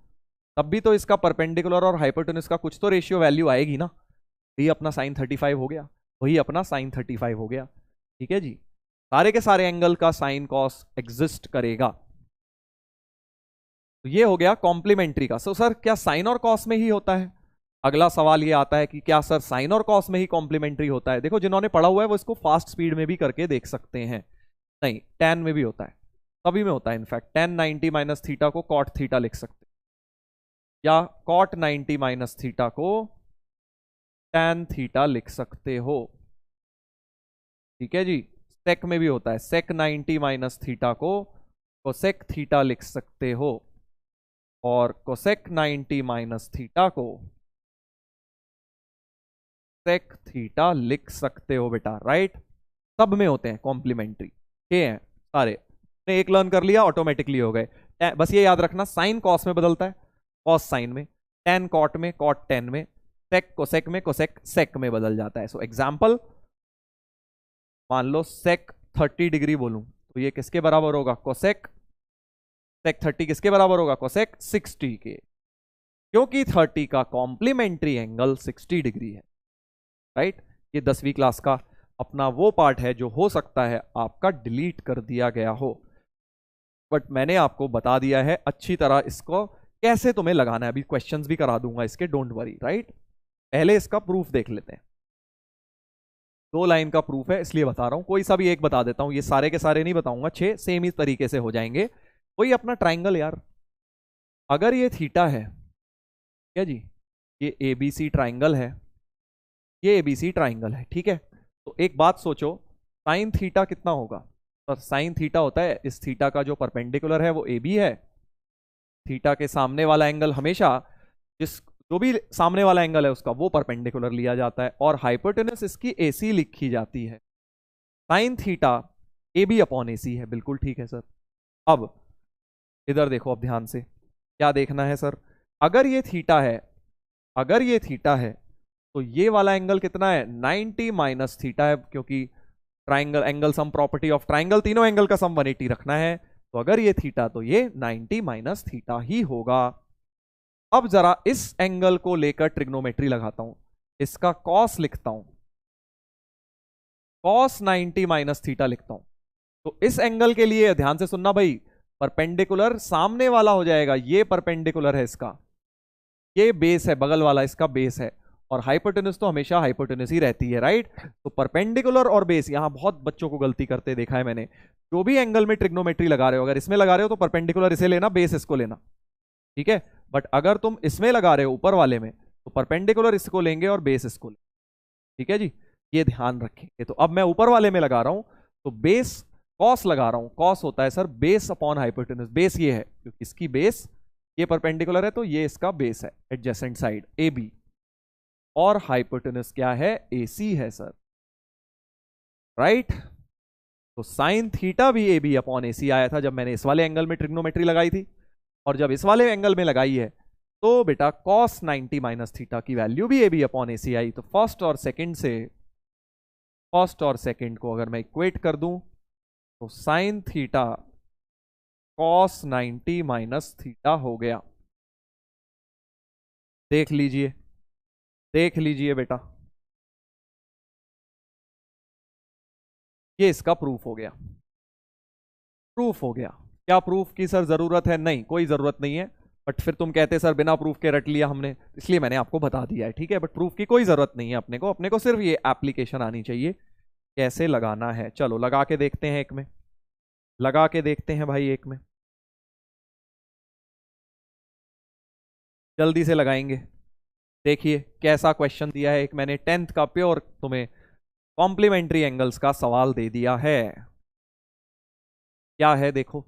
तब भी तो इसका परपेंडिकुलर और हाइपोटेन्यूज का कुछ तो रेशियो वैल्यू आएगी ना। ये अपना साइन 35 हो गया, वही अपना साइन 35 हो गया। ठीक है जी, सारे के सारे एंगल का साइन कॉस एग्जिस्ट करेगा। तो ये हो गया कॉम्प्लीमेंट्री का। सो सर क्या साइन और कॉस में ही होता है? अगला सवाल ये आता है कि क्या सर साइन और कॉस में ही कॉम्प्लीमेंट्री होता है? देखो जिन्होंने पढ़ा हुआ है वो इसको फास्ट स्पीड में भी करके देख सकते हैं। नहीं, tan में भी होता है, सभी में होता है। इनफैक्ट tan 90 माइनस थीटा को cot थीटा लिख सकते हैं, या cot 90 माइनस थीटा को tan थीटा लिख सकते हो। ठीक है जी, sec में भी होता है, sec 90 माइनस थीटा को cosec थीटा लिख सकते हो, और cosec 90 माइनस थीटा को sec थीटा लिख सकते हो बेटा, राइट। सब में होते हैं कॉम्प्लीमेंट्री, ये हैं सारे। एक लर्न कर लिया ऑटोमेटिकली हो गए। बस ये याद रखना, साइन कॉस में बदलता है, कॉस साइन में, टेन कॉट में, कॉट टेन में, सेक कोसेक में, कोसेक सेक में बदल जाता है। सो एग्जाम्पल, मान लो सेक 30 डिग्री बोलूं तो ये किसके बराबर होगा, कोसेक सेक 30 किसके बराबर होगा, कोसेक 60 के, क्योंकि 30 का कॉम्प्लीमेंट्री एंगल 60 डिग्री है, राइट। ये 10वीं क्लास का अपना वो पार्ट है जो हो सकता है आपका डिलीट कर दिया गया हो, बट मैंने आपको बता दिया है अच्छी तरह इसको कैसे तुम्हें लगाना है। अभी क्वेश्चंस भी करा दूंगा इसके, डोंट वरी, राइट। पहले इसका प्रूफ देख लेते हैं। 2 लाइन का प्रूफ है इसलिए बता रहा हूं, कोई सा भी एक बता देता हूं, ये सारे के सारे नहीं बताऊंगा, 6 सेम ही तरीके से हो जाएंगे। कोई अपना ट्राइंगल यार, अगर ये थीटा है, क्या जी, ये एबीसी ट्राइंगल है, ये एबीसी ट्राइंगल है, ठीक है। तो एक बात सोचो, साइन थीटा कितना होगा, तो साइन थीटा होता है इस थीटा का जो परपेंडिकुलर है वो ए बी है। थीटा के सामने वाला एंगल हमेशा जो भी सामने वाला एंगल है उसका वो परपेंडिकुलर लिया जाता है, और हाइपोटेनस इसकी ए सी लिखी जाती है। Sine theta A B upon A C है, बिल्कुल ठीक है सर। अब इधर देखो, अब ध्यान से क्या देखना है सर, अगर ये थीटा है तो ये वाला एंगल कितना है, 90 माइनस थीटा है, क्योंकि triangle angle sum property of triangle, तीनों एंगल का सम 180 रखना है। तो अगर ये थीटा तो ये 90 माइनस थीटा ही होगा। अब जरा इस एंगल को लेकर ट्रिग्नोमेट्री लगाता हूं, इसका कॉस लिखता हूं, कॉस 90 माइनस थीटा लिखता हूं। तो इस एंगल के लिए ध्यान से सुनना भाई, परपेंडिकुलर सामने वाला हो जाएगा, ये परपेंडिकुलर है इसका, ये बेस है, बगल वाला इसका बेस है, और हाइपोटेनस तो हमेशा हाइपोटेनस ही रहती है, राइट। तो परपेंडिकुलर और बेस, यहां बहुत बच्चों को गलती करते देखा है मैंने। जो भी एंगल में ट्रिग्नोमेट्री लगा रहे हो, अगर इसमें लगा रहे हो तो परपेंडिकुलर इसे लेना, बेस इसको लेना, ठीक है। बट अगर तुम इसमें लगा रहे हो ऊपर वाले में, तो परपेंडिकुलर इसको लेंगे और बेस इसको लेंगे, ठीक है जी, ये ध्यान रखेंगे। तो अब मैं ऊपर वाले में लगा रहा हूं तो बेस कॉस लगा रहा हूं, कॉस होता है sir base upon hypotenuse. Base ये है क्योंकि इसकी बेस ये परपेंडिकुलर है, तो ये इसका बेस है, एडजेसेंट साइड ए बी, और हाइपोटेनस क्या है, AC है सर। राइट। तो साइन थीटा भी ए बी अपॉन ए सी आया था जब मैंने इस वाले एंगल में ट्रिग्नोमेट्री लगाई थी, और जब इस वाले एंगल में लगाई है तो बेटा कॉस 90 माइनस थीटा की वैल्यू भी ए बी अपॉन ए सी आई। तो फर्स्ट और सेकंड को अगर मैं इक्वेट कर दूं तो sign theta cos 90 minus theta हो गया। देख लीजिए, देख लीजिए बेटा, ये इसका प्रूफ हो गया। प्रूफ हो गया। क्या प्रूफ की सर जरूरत है? नहीं, कोई जरूरत नहीं है। बट फिर तुम कहते सर बिना प्रूफ के रट लिया हमने, इसलिए मैंने आपको बता दिया है, ठीक है। बट प्रूफ की कोई जरूरत नहीं है अपने को सिर्फ ये एप्लीकेशन आनी चाहिए कैसे लगाना है। चलो लगा के देखते हैं एक में, लगा के देखते हैं भाई एक में, जल्दी से लगाएंगे। देखिए कैसा क्वेश्चन दिया है, एक मैंने 10th का प्योर तुम्हें कॉम्प्लीमेंट्री एंगल्स का सवाल दे दिया है। क्या है देखो,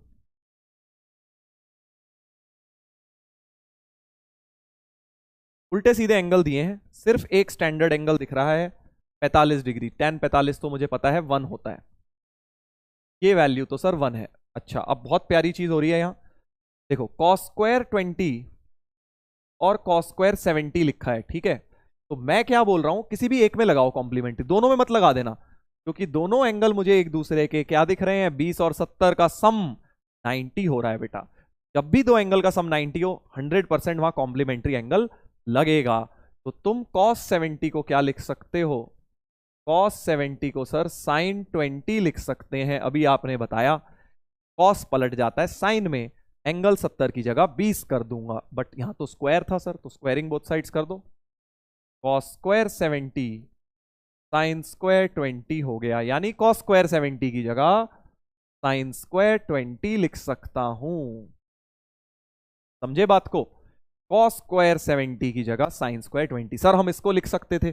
उल्टे सीधे एंगल दिए हैं, सिर्फ एक स्टैंडर्ड एंगल दिख रहा है 45 डिग्री। tan 45 तो मुझे पता है 1 होता है, ये वैल्यू तो सर 1 है। अच्छा अब बहुत प्यारी चीज हो रही है यहां, देखो cos स्क्वायर 20 और cos स्क्वायर 70 लिखा है, ठीक है। तो मैं क्या बोल रहा हूं, किसी भी एक में लगाओ कॉम्प्लीमेंट्री, दोनों में मत लगा देना, क्योंकि दोनों एंगल मुझे एक दूसरे के क्या दिख रहे हैं, 20 और 70 का सम 90 हो रहा है बेटा। जब भी दो एंगल का सम 90 हो 100% वहां कॉम्प्लीमेंट्री एंगल लगेगा। तो तुम cos 70 को क्या लिख सकते हो, cos 70 को सर sin 20 लिख सकते हैं। अभी आपने बताया cos पलट जाता है साइन में, एंगल 70 की जगह 20 कर दूंगा, बट यहां तो स्क्वायर था सर, तो स्क्वायरिंग बोथ साइड्स कर दो, cos स्क्वायर 70 sin स्क्वायर 20 हो गया, यानी cos स्क्वायर 70 की जगह sin स्क्वायर 20 लिख सकता हूं। समझे बात को, cos स्क्वायर 70 की जगह sin स्क्वायर 20। सर हम इसको लिख सकते थे,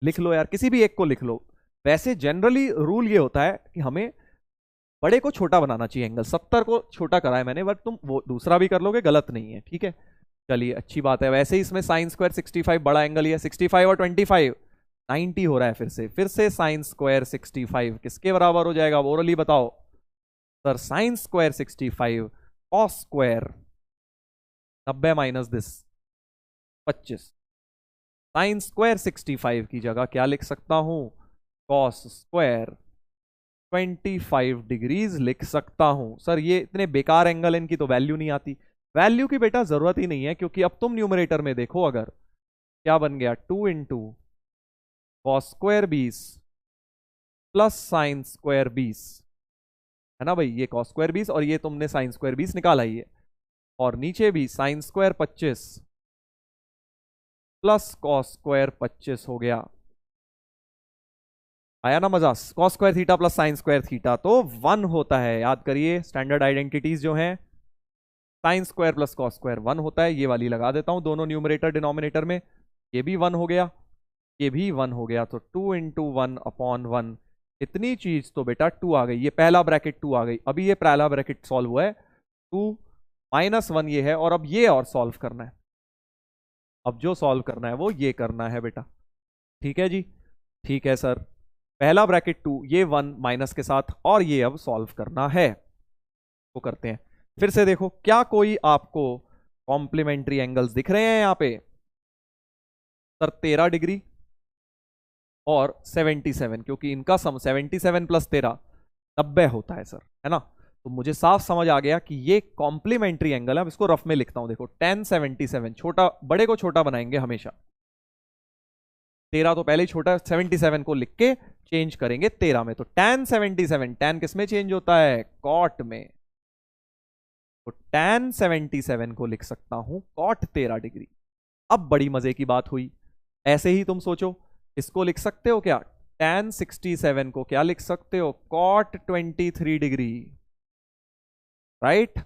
लिख लो यार, किसी भी एक को लिख लो। वैसे जनरली रूल ये होता है कि हमें बड़े को छोटा बनाना चाहिए, एंगल 70 को छोटा करा है मैंने, बट तुम वो दूसरा भी कर लोगे, गलत नहीं है, ठीक है। चलिए अच्छी बात है। वैसे ही इसमें साइन स्क्वायर 65 बड़ा एंगल ही है, 65 और 25 90 हो रहा है। फिर से साइन स्क्वायर 65 किसके बराबर हो जाएगा, ओरली बताओ sir. Sine square 65 cos square 90 minus this 25, sine square 65 की जगह क्या लिख सकता हूं, कॉस स्क्वायर 25 डिग्रीज लिख सकता हूं। सर ये इतने बेकार एंगल, इनकी तो वैल्यू नहीं आती। वैल्यू की बेटा जरूरत ही नहीं है, क्योंकि अब तुम न्यूमरेटर में देखो, अगर क्या बन गया 2 into cos square 20 plus sine square 20, है ना भाई। ये कॉस स्क्वायर 20 और ये तुमने साइन स्क्वायर 20 निकाला ही है, और नीचे भी sine square 25 plus cos square 25 हो गया। आया ना मजा, cos square theta plus sign square theta तो 1 होता है। याद करिए स्टैंडर्ड आइडेंटिटीज जो हैं, sign square plus cos square 1 होता है। ये वाली लगा देता हूं दोनों न्यूमरेटर डिनोमिनेटर में, ये भी 1 हो गया, ये भी 1 हो गया। तो 2 इंटू 1 अपॉन 1, इतनी चीज तो बेटा 2 आ गई, ये पहला ब्रैकेट 2 आ गई। अभी ये पहला ब्रैकेट सॉल्व हुआ है, 2 माइनस 1 ये है, और अब ये और सॉल्व करना है। अब जो सॉल्व करना है वो ये करना है बेटा, ठीक है जी। ठीक है सर, पहला ब्रैकेट 2, ये 1 माइनस के साथ, और ये अब सॉल्व करना है। वो करते हैं फिर से। देखो क्या कोई आपको कॉम्प्लीमेंट्री एंगल्स दिख रहे हैं यहां पे, सर 13 डिग्री और 77, क्योंकि इनका सम 77 प्लस 13 90 होता है सर, है ना। तो मुझे साफ समझ आ गया कि ये कॉम्प्लीमेंट्री एंगल है। अब इसको रफ में लिखता हूं, देखो tan 77, छोटा बड़े को छोटा बनाएंगे हमेशा, 13 तो पहले ही छोटा, 77 को लिख के चेंज करेंगे 13 में। तो tan 77, tan किस में चेंज होता है, कॉट में। तो tan 77 को लिख सकता हूं कॉट 13 डिग्री। अब बड़ी मजे की बात हुई, ऐसे ही तुम सोचो, इसको लिख सकते हो क्या, tan 67 को क्या लिख सकते हो, कॉट 23 डिग्री, राइट।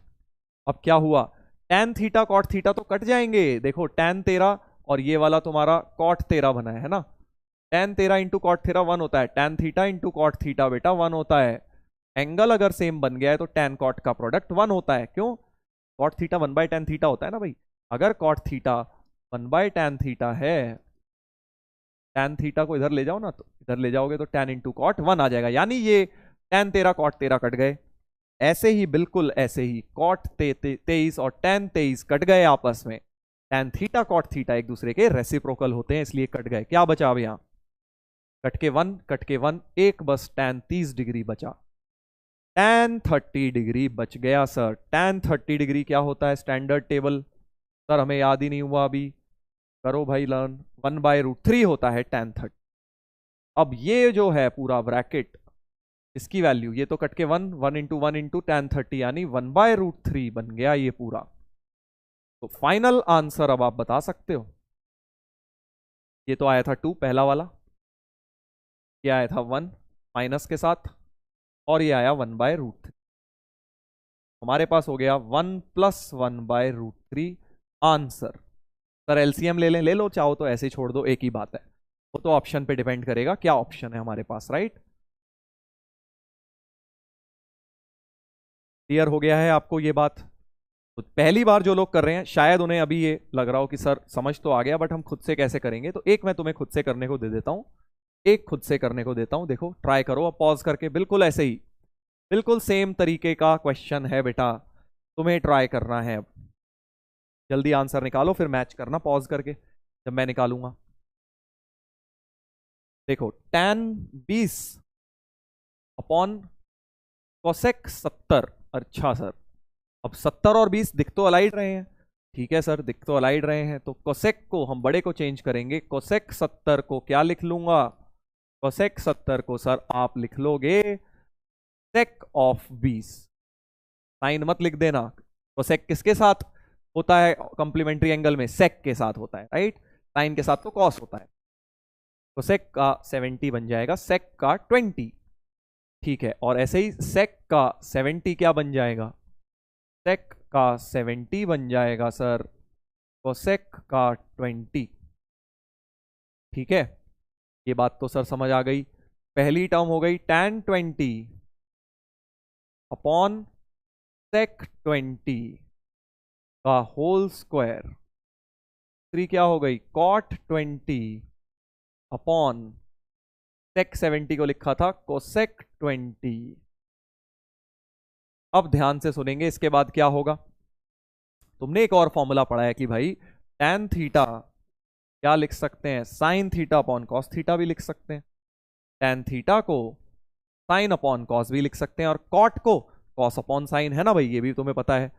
अब क्या हुआ, tan थीटा कॉट थीटा तो कट जाएंगे। देखो tan 13 और ये वाला तुम्हारा कॉट 13 बना है ना। tan 13 इंटू कॉट 13 1 होता है, tan theta into cot theta बेटा 1 होता है। एंगल अगर सेम बन गया है तो tan कॉट का प्रोडक्ट 1 होता है। क्यों, cot theta 1 by tan theta होता है ना भाई। अगर cot theta 1 by tan theta है, tan थीटा को इधर ले जाओ ना, तो इधर ले जाओगे तो tan इंटू कॉट 1 आ जाएगा, यानी ये tan 13 कॉट 13 कट गए। ऐसे ही बिल्कुल ऐसे ही कॉट 23 और tan 23 कट गए आपस में। tan थीटा कॉट थीटा एक दूसरे के रेसिप्रोकल होते हैं, इसलिए कट गए। क्या बचा अब यहां? कट के 1, कट के 1, एक बस tan 30 डिग्री बचा। tan 30 डिग्री बच गया सर। tan 30 डिग्री क्या होता है स्टैंडर्ड टेबल? सर हमें याद ही नहीं हुआ अभी, करो भाई लर्न। 1/√3 होता है tan 30। अब ये जो है पूरा ब्रैकेट, इसकी वैल्यू, ये तो कट के 1, 1 इंटू tan 30 यानी 1/√3 बन गया ये पूरा। तो फाइनल आंसर अब आप बता सकते हो। ये तो आया था 2 पहला वाला, ये आया था 1 माइनस के साथ, और ये आया 1/√3। हमारे पास हो गया 1 + 1/√3 आंसर। सर एलसीएम ले लें, ले लो, चाहो तो ऐसे ही छोड़ दो, एक ही बात है। वो तो ऑप्शन पे डिपेंड करेगा क्या ऑप्शन है हमारे पास, राइट। क्लियर हो गया है आपको ये बात? तो पहली बार जो लोग कर रहे हैं शायद उन्हें अभी ये लग रहा हो कि सर समझ तो आ गया, बट हम खुद से कैसे करेंगे। तो एक मैं तुम्हें खुद से करने को दे देता हूं, एक खुद से करने को देता हूं। देखो ट्राई करो अब पॉज करके, बिल्कुल ऐसे ही, बिल्कुल सेम तरीके का क्वेश्चन है बेटा, तुम्हें ट्राई करना है। अब जल्दी आंसर निकालो, फिर मैच करना पॉज करके जब मैं निकालूंगा। देखो tan 20 अपॉन कोसेक 70। अच्छा सर, अब 70 और 20 दिख तो अलाइड रहे हैं। ठीक है सर, दिख तो अलाइड रहे हैं, तो कोसेक को हम बड़े को चेंज करेंगे। कोसेक 70 को क्या लिख लूंगा? कोसेक 70 को सर आप लिख लोगे सेक ऑफ 20। साइन मत लिख देना। कोसेक किसके साथ होता है कॉम्प्लीमेंट्री एंगल में? सेक के साथ होता है, राइट। साइन के साथ तो कॉस होता है। कोसेक का 70 बन जाएगा सेक का 20। ठीक है, और ऐसे ही सेक का 70 क्या बन जाएगा? सेक का 70 बन जाएगा सर कोसेक का 20। ठीक है, ये बात तो सर समझ आ गई। पहली टर्म हो गई tan 20 अपॉन सेक 20 का होल स्क्वायर। दूसरी क्या हो गई? कॉट 20 अपॉन सेक 70 को लिखा था कोसेक 20। अब ध्यान से सुनेंगे, इसके बाद क्या होगा। तुमने एक और फॉर्मूला पढ़ा है कि भाई tan थीटा क्या लिख सकते हैं? Sine theta upon cos theta भी लिख सकते हैं। tan थीटा को साइन अपॉन कॉस भी लिख सकते हैं, और कॉट को कॉस अपॉन साइन, है ना भाई, ये भी तुम्हें पता है।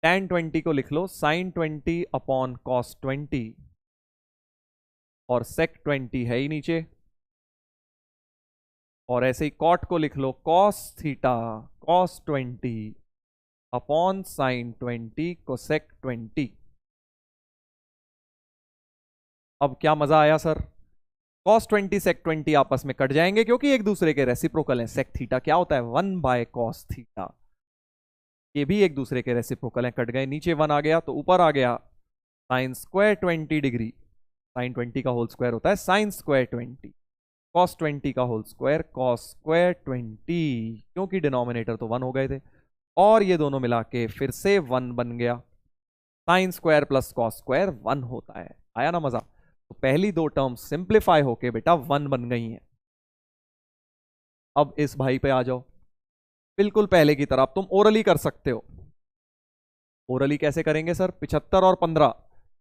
tan 20 को लिख लो साइन 20 अपॉन कॉस 20, और सेक 20 है ही नीचे, और ऐसे ही कॉट को लिख लो cos theta cos 20 upon sine 20 cosec 20। अब क्या मजा आया सर? कॉस 20 सेक 20 आपस में कट जाएंगे क्योंकि एक दूसरे के रेसिप्रोकल हैं। सेक थीटा क्या होता है? 1/cos theta. ये भी एक दूसरे के रेसिप्रोकल हैं, कट गए। नीचे 1 आ गया तो ऊपर आ गया साइन स्क्वायर 20 डिग्री। साइन 20 का होल स्क्वायर होता है साइन स्क्वायर 20। कॉस 20 का होल स्क्वायर कॉस स्क्वायर 20, क्योंकि डिनोमिनेटर तो 1 हो गए थे, और ये दोनों मिला के फिर से 1 बन गया। Sign square plus cos square 1 होता है। आया ना मजा? तो पहली दो टर्म सिंप्लीफाई होके बेटा 1 बन गई हैं। अब इस भाई पे आ जाओ, बिल्कुल पहले की तरह। तुम ओरली कर सकते हो। ओरली कैसे करेंगे सर? 75 और 15,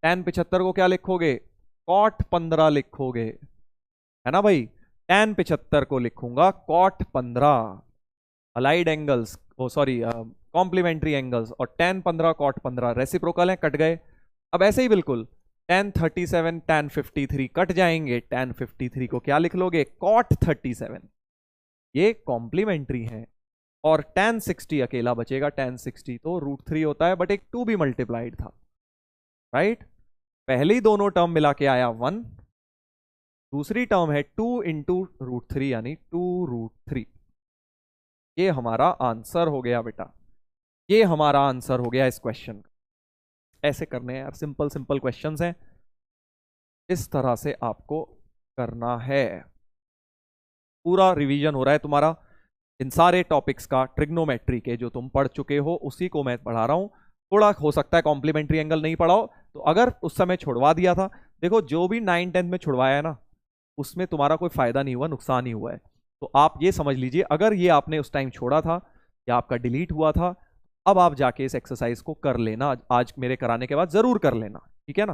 tan 75 को क्या लिखोगे? कॉट 15 लिखोगे, है ना भाई। tan 75 को लिखूंगा कॉट 15। अलाइड एंगल्स, ओ सॉरी कॉम्प्लीमेंट्री एंगल्स, और tan 15 कॉट 15 रेसिप्रोकल हैं, कट गए। अब ऐसे ही बिल्कुल tan 37 tan 53 कट जाएंगे। tan 53 को क्या लिख लोगे? कॉट 37। ये कॉम्प्लीमेंट्री हैं, और tan 60 अकेला बचेगा। tan 60 तो √3 होता है, बट एक 2 भी मल्टीप्लाइड था, राइट। पहली दोनों टर्म मिला के आया 1, दूसरी टर्म है 2 इंटू √3 यानी 2√3। ये हमारा आंसर हो गया बेटा, ये हमारा आंसर हो गया इस क्वेश्चन का। ऐसे करने हैं यार, सिंपल सिंपल क्वेश्चंस हैं, इस तरह से आपको करना है। पूरा रिवीजन हो रहा है तुम्हारा इन सारे टॉपिक्स का, ट्रिग्नोमेट्री के जो तुम पढ़ चुके हो उसी को मैं पढ़ा रहा हूं। थोड़ा हो सकता है कॉम्प्लीमेंट्री एंगल नहीं पढ़ाओ, तो अगर उस समय छुड़वा दिया था, देखो जो भी 9 10 में छुड़वाया है ना, उसमें तुम्हारा कोई फायदा नहीं हुआ, नुकसान ही हुआ है। तो आप ये समझ लीजिए, अगर ये आपने उस टाइम छोड़ा था या आपका डिलीट हुआ था, अब आप जाके इस एक्सरसाइज को कर लेना, आज मेरे कराने के बाद जरूर कर लेना, ठीक है ना।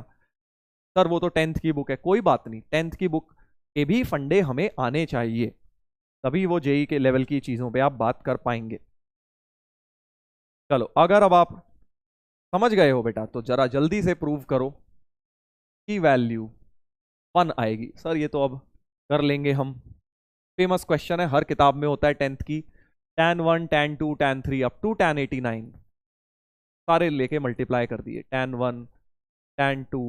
सर वो तो 10th की बुक है, कोई बात नहीं, 10th की बुक के भी फंडे हमें आने चाहिए, तभी वो जेई के लेवल की चीजों पे आप बात कर पाएंगे। चलो, अगर अब आप समझ गए हो बेटा, तो जरा जल्दी से प्रूव करो की वैल्यू 1 आएगी। सर ये तो अब कर लेंगे हम, फेमस क्वेश्चन है, हर किताब में होता है 10th की। tan 1 tan 2 tan 3 up to tan 89 सारे लेके मल्टीप्लाई कर दिए, tan 1 tan 2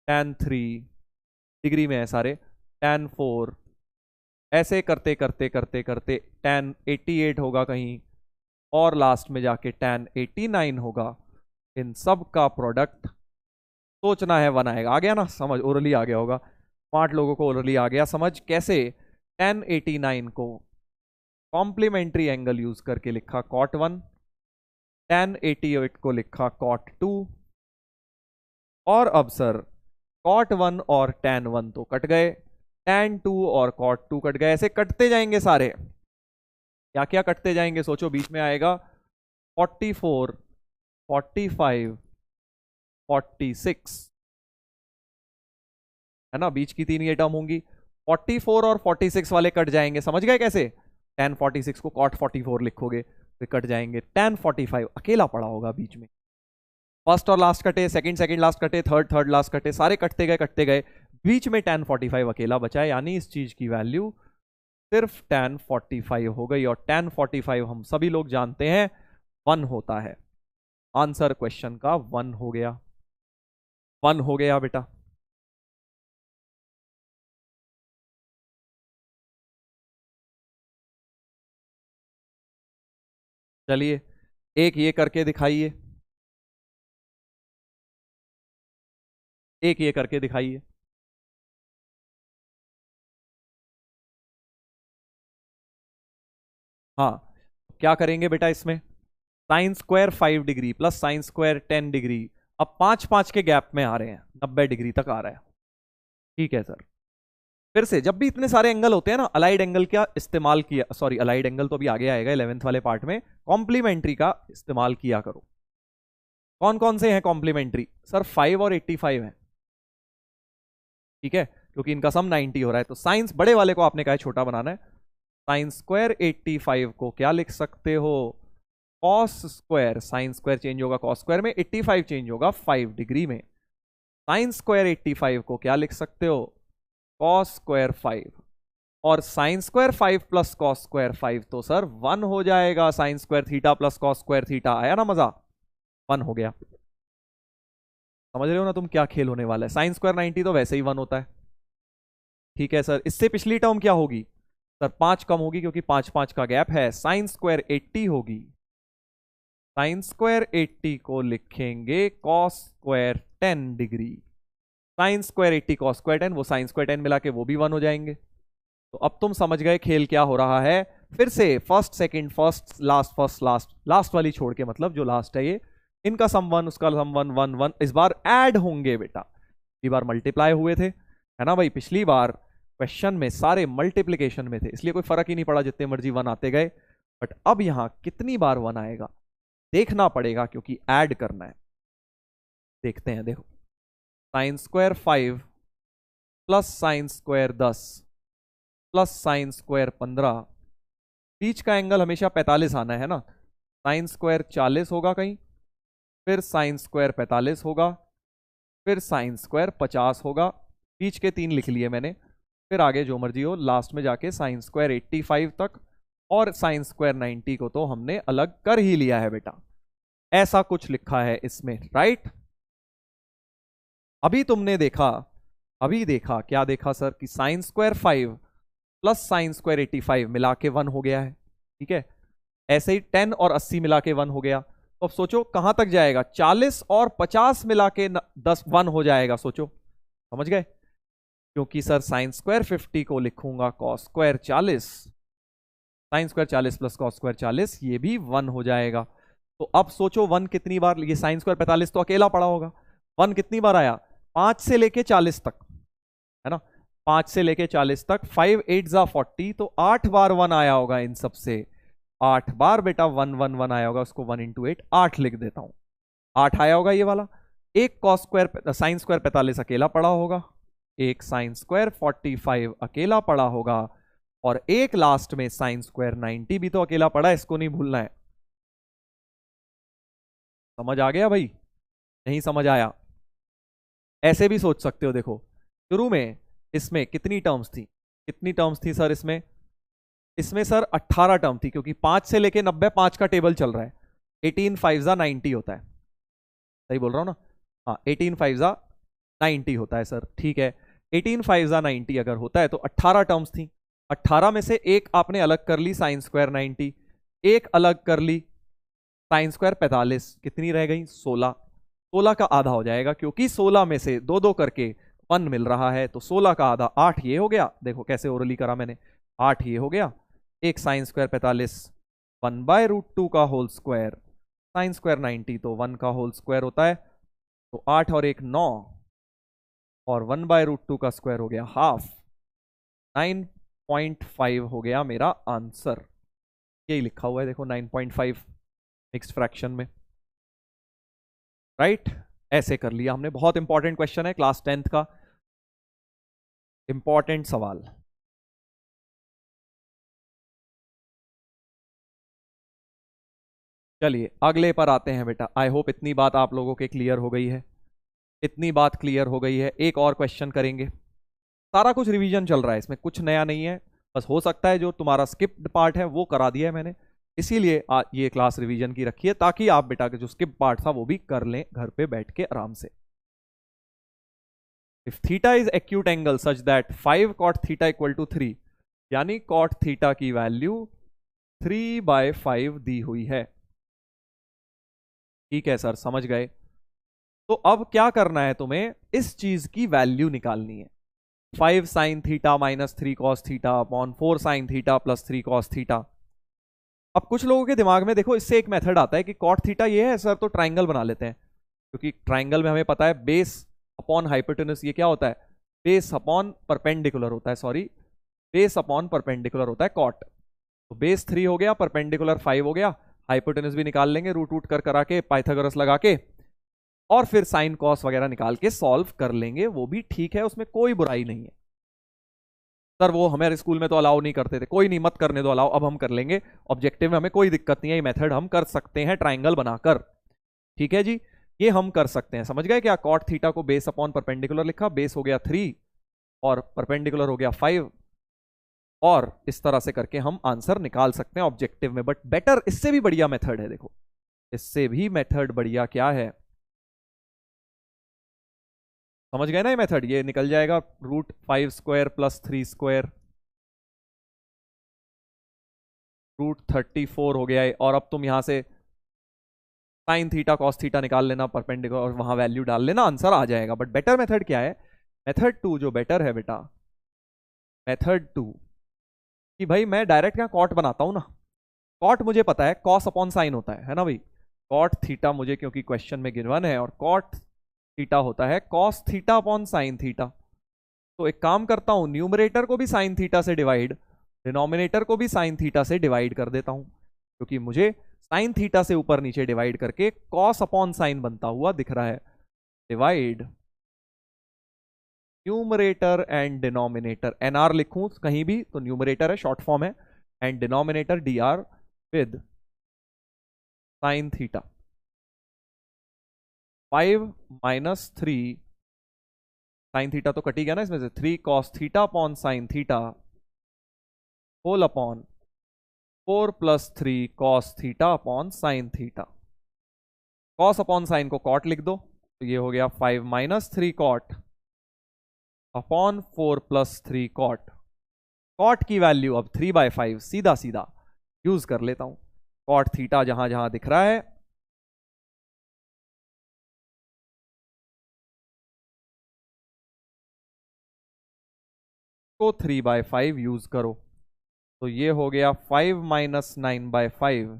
tan 3 डिग्री में है सारे, tan 4, ऐसे करते करते करते करते tan 88 होगा कहीं, और लास्ट में जाके tan 89 होगा। इन सब का प्रोडक्ट सोचना है 1 आएगा। आ गया ना समझ, ओरली आ गया होगा, स्मार्ट लोगों को ओरली आ गया समझ। कैसे? tan 89 को कॉम्प्लीमेंट्री एंगल यूज करके लिखा cot 1, tan 88 को लिखा cot 2, और अब सर cot 1 और tan 1 तो कट गए, tan 2 और cot 2 कट गए, ऐसे कटते जाएंगे सारे। क्या क्या कटते जाएंगे सोचो, बीच में आएगा 44 45 46, है ना, बीच की 3 ये टर्म होंगी। 44 और 46 वाले कट जाएंगे, समझ गए कैसे? tan 46 को cot 44 लिखोगे तो कट जाएंगे, tan 45 अकेला पड़ा होगा बीच में। फर्स्ट और लास्ट कटे, सेकंड सेकंड लास्ट कटे, थर्ड थर्ड लास्ट कटे, सारे कटते गए, बीच में tan 45 अकेला बचा है, यानी इस चीज की वैल्यू सिर्फ tan 45 हो गई, और tan 45 हम सभी लोग जानते हैं 1 होता है। आंसर क्वेश्चन का 1 हो गया, 1 हो गया बेटा। चलिए एक ये करके दिखाइए, एक ये करके दिखाइए। हाँ, क्या करेंगे बेटा इसमें? Sine square 5 degree plus sine square 10 degree, अब 5 5 के गैप में आ रहे हैं, 90 डिग्री तक आ रहा है, ठीक है सर। फिर से जब भी इतने सारे एंगल होते हैं ना, अलाइड एंगल का इस्तेमाल किया, सॉरी अलाइड एंगल तो अभी आगे आएगा 11th वाले पार्ट में, कॉम्प्लीमेंट्री का इस्तेमाल किया करो। कौन कौन से हैं कॉम्प्लीमेंट्री? सर 5 और 85 है, ठीक है, क्योंकि इनका सम 90 हो रहा है, तो साइंस बड़े वाले को आपने कहा छोटा बनाना है। साइन स्क्वायर 85 को क्या लिख सकते हो? Cos square, sine square change होगा कॉस स्क्वायर में, 85 चेंज होगा 5 डिग्री में। साइन स्क्वायर 85 को क्या लिख सकते हो? कॉस स्क्वायर 5, और sine square 5 plus cos square 5 तो सर 1 हो जाएगा, sign square theta plus cos square theta, आया ना मजा, 1 हो गया। समझ रहे हो ना तुम क्या खेल होने वाला है? साइन स्क्वायर 90 तो वैसे ही 1 होता है, ठीक है सर। इससे पिछली टर्म क्या होगी सर? 5 कम होगी, क्योंकि 5 5 का गैप है, साइन स्क्वायर 80 होगी। साइन स्क्वायर 80 को लिखेंगे cos square 10 degree, sine square 80 cos square 10, वो साइन स्क्वायर 10 मिला के वो भी 1 हो जाएंगे। तो अब तुम समझ गए खेल क्या हो रहा है। फिर से first second first last last वाली छोड़ के, मतलब जो लास्ट है ये, इनका सम 1 उसका सम 1 1 1, इस बार ऐड होंगे बेटा, पिछली बार मल्टीप्लाई हुए थे, है ना भाई, पिछली बार क्वेश्चन में सारे मल्टीप्लीकेशन में थे, इसलिए कोई फर्क ही नहीं पड़ा, जितने मर्जी 1 आते गए। बट अब यहां कितनी बार 1 आएगा देखना पड़ेगा, क्योंकि ऐड करना है। देखते हैं, देखो, sine square 5 plus sine square 10 plus sine square 15, बीच का एंगल हमेशा 45 आना है ना, साइन स्क्वायर 40 होगा कहीं, फिर साइन स्क्वायर 45 होगा, फिर साइन स्क्वायर 50 होगा, बीच के 3 लिख लिए मैंने, फिर आगे जो मर्जी हो, लास्ट में जाके साइन स्क्वायर 85 तक, और साइन स्क्वायर 90 को तो हमने अलग कर ही लिया है बेटा, ऐसा कुछ लिखा है इसमें, राइट। अभी तुमने देखा, अभी देखा, क्या देखा सर, कि sine square 5 plus sine square 85 मिला के 1 हो गया है, ठीक है। ऐसे ही 10 और 80 मिला के 1 हो गया, तो अब सोचो कहां तक जाएगा, 40 और 50 मिला के 10 1 हो जाएगा, सोचो, समझ गए? क्योंकि सर साइन स्क्वायर 50 को लिखूंगा cos square 40, sine square 40 plus cos square 40, ये भी 1 हो जाएगा। तो अब सोचो 1 कितनी बार, ये साइन स्क्वायर 45 तो अकेला पड़ा होगा, 1 कितनी बार आया, 5 से लेके 40 तक, है ना, 5 से लेके 40 तक, 5 8 जा 40, तो 8 बार 1 आया होगा इन सबसे। 8 बार बेटा 1 1 1 आया होगा, उसको 1 इंटू 8 8 लिख देता हूं। 8 आया होगा ये वाला। एक कॉस स्क्वायर साइन स्क्वायर 45 अकेला पड़ा होगा, एक साइन स्क्वायर 45 अकेला पड़ा होगा, और एक लास्ट में साइन स्क्वायर 90 भी तो अकेला पड़ा है, इसको नहीं भूलना है। समझ आ गया भाई? नहीं समझ आया? ऐसे भी सोच सकते हो, देखो शुरू में इसमें कितनी टर्म्स थी, कितनी टर्म्स थी सर इसमें? इसमें सर 18 टर्म थी, क्योंकि 5 से लेके 90 5 का टेबल चल रहा है। 18 5 जा 90 होता है, सही बोल रहा हूं ना? हाँ 18 5 जा 90 होता है सर, ठीक है। 18 5 जा 90 अगर होता है तो 18 टर्म्स थी। 18 में से एक आपने अलग कर ली साइन स्क्वायर 90, एक अलग कर ली साइन स्क्वायर 45, कितनी रह गई? 16। 16 का आधा हो जाएगा, क्योंकि 16 में से दो दो करके 1 मिल रहा है, तो 16 का आधा 8 ये हो गया। देखो कैसे ओरली करा मैंने, 8 ये हो गया। एक साइन स्क्वायर 45 1/√2 का होल स्क्वायर, साइन स्क्वायर 90 तो 1 का होल स्क्वायर होता है, तो 8 और 1 9, और 1/√2 का स्क्वायर हो गया हाफ। 9.5 हो गया मेरा आंसर। यही लिखा हुआ है देखो 9.5 मिक्स्ड फ्रैक्शन में, राइट? ऐसे कर लिया हमने। बहुत इंपॉर्टेंट क्वेश्चन है, क्लास 10th का इंपॉर्टेंट सवाल। चलिए अगले पर आते हैं बेटा। आई होप इतनी बात आप लोगों के क्लियर हो गई है, इतनी बात क्लियर हो गई है। एक और क्वेश्चन करेंगे, सारा कुछ रिवीजन चल रहा है, इसमें कुछ नया नहीं है। बस हो सकता है जो तुम्हारा स्किप्ड पार्ट है वो करा दिया है मैंने, इसीलिए ये क्लास रिवीजन की रखी है, ताकि आप बेटा के जो स्किप पार्ट था वो भी कर लें घर पे बैठ के आराम से। If theta is acute angle such that 5 cot theta equal to 3, यानी cot थीटा की वैल्यू 3/5 दी हुई है। ठीक है सर, समझ गए? तो अब क्या करना है तुम्हें, इस चीज की वैल्यू निकालनी है। 5 sine theta minus 3 cos theta upon 4 sine theta plus 3 cos theta. अब कुछ लोगों के दिमाग में देखो इससे एक मेथड आता है कि कॉट थीटा ये है सर, तो ट्राइंगल बना लेते हैं, क्योंकि ट्राइंगल में हमें पता है बेस अपॉन हाइपोटेनस ये क्या होता है, बेस अपॉन परपेंडिकुलर होता है, सॉरी बेस अपॉन परपेंडिकुलर होता है कॉट। तो बेस 3 हो गया, परपेंडिकुलर 5 हो गया, हाइपोटेनस भी निकाल लेंगे रूट वूट कर करा के पाइथागोरस लगा के, और फिर साइन कॉस वगैरह निकाल के सॉल्व कर लेंगे, वो भी ठीक है, उसमें कोई बुराई नहीं है। सर वो हमारे स्कूल में तो अलाउ नहीं करते थे, कोई नहीं, मत करने दो अलाउ, अब हम कर लेंगे। ऑब्जेक्टिव में हमें कोई दिक्कत नहीं है, ये मेथड हम कर सकते हैं ट्राइंगल बनाकर। ठीक है जी, ये हम कर सकते हैं। समझ गए क्या? कॉट थीटा को बेस अपॉन परपेंडिकुलर लिखा, बेस हो गया 3 और परपेंडिकुलर हो गया 5, और इस तरह से करके हम आंसर निकाल सकते हैं ऑब्जेक्टिव में। बट बेटर, इससे भी बढ़िया मेथड है, देखो इससे भी मेथड बढ़िया क्या है, समझ गए ना? ये मेथड ये निकल जाएगा √5² प्लस 3² √34 हो गया है। और अब तुम यहां से साइन थीटा कॉस थीटा निकाल लेना परपेंडिकुलर, और वहां वैल्यू डाल लेना, आंसर आ जाएगा। बट बेटर मेथड क्या है? मेथड 2 जो बेटर है बेटा, मेथड 2, कि भाई मैं डायरेक्ट यहां कॉट बनाता हूं ना। कॉट मुझे पता है कॉस अपॉन साइन होता है ना भाई? कॉट थीटा मुझे क्योंकि क्वेश्चन में गिवन है, और कॉट थीटा होता है cos theta upon sine theta. तो एक काम करता हूं, न्यूमरेटर को भी साइन थीटा से डिवाइड, डिनोमिनेटर को भी साइन थीटा से डिवाइड कर देता हूं, क्योंकि मुझे साइन थीटा से ऊपर नीचे डिवाइड करके कॉस अपॉन साइन बनता हुआ दिख रहा है। Divide numerator and denominator, NR लिखूं कहीं भी तो न्यूमरेटर है, शॉर्ट फॉर्म है, and denominator dr with sine theta. 5 minus 3 sine theta तो कटी गया ना इसमें से, 3 cos theta upon sine theta whole upon 4 plus 3 cos theta upon sine theta. Cos upon sine को कॉट लिख दो, तो ये हो गया 5 minus 3 cot upon 4 plus 3 cot. Cot की वैल्यू अब 3/5 सीधा सीधा यूज कर लेता हूं। कॉट थीटा जहां जहां दिख रहा है तो 3/5 यूज करो, तो ये हो गया 5 minus 9/5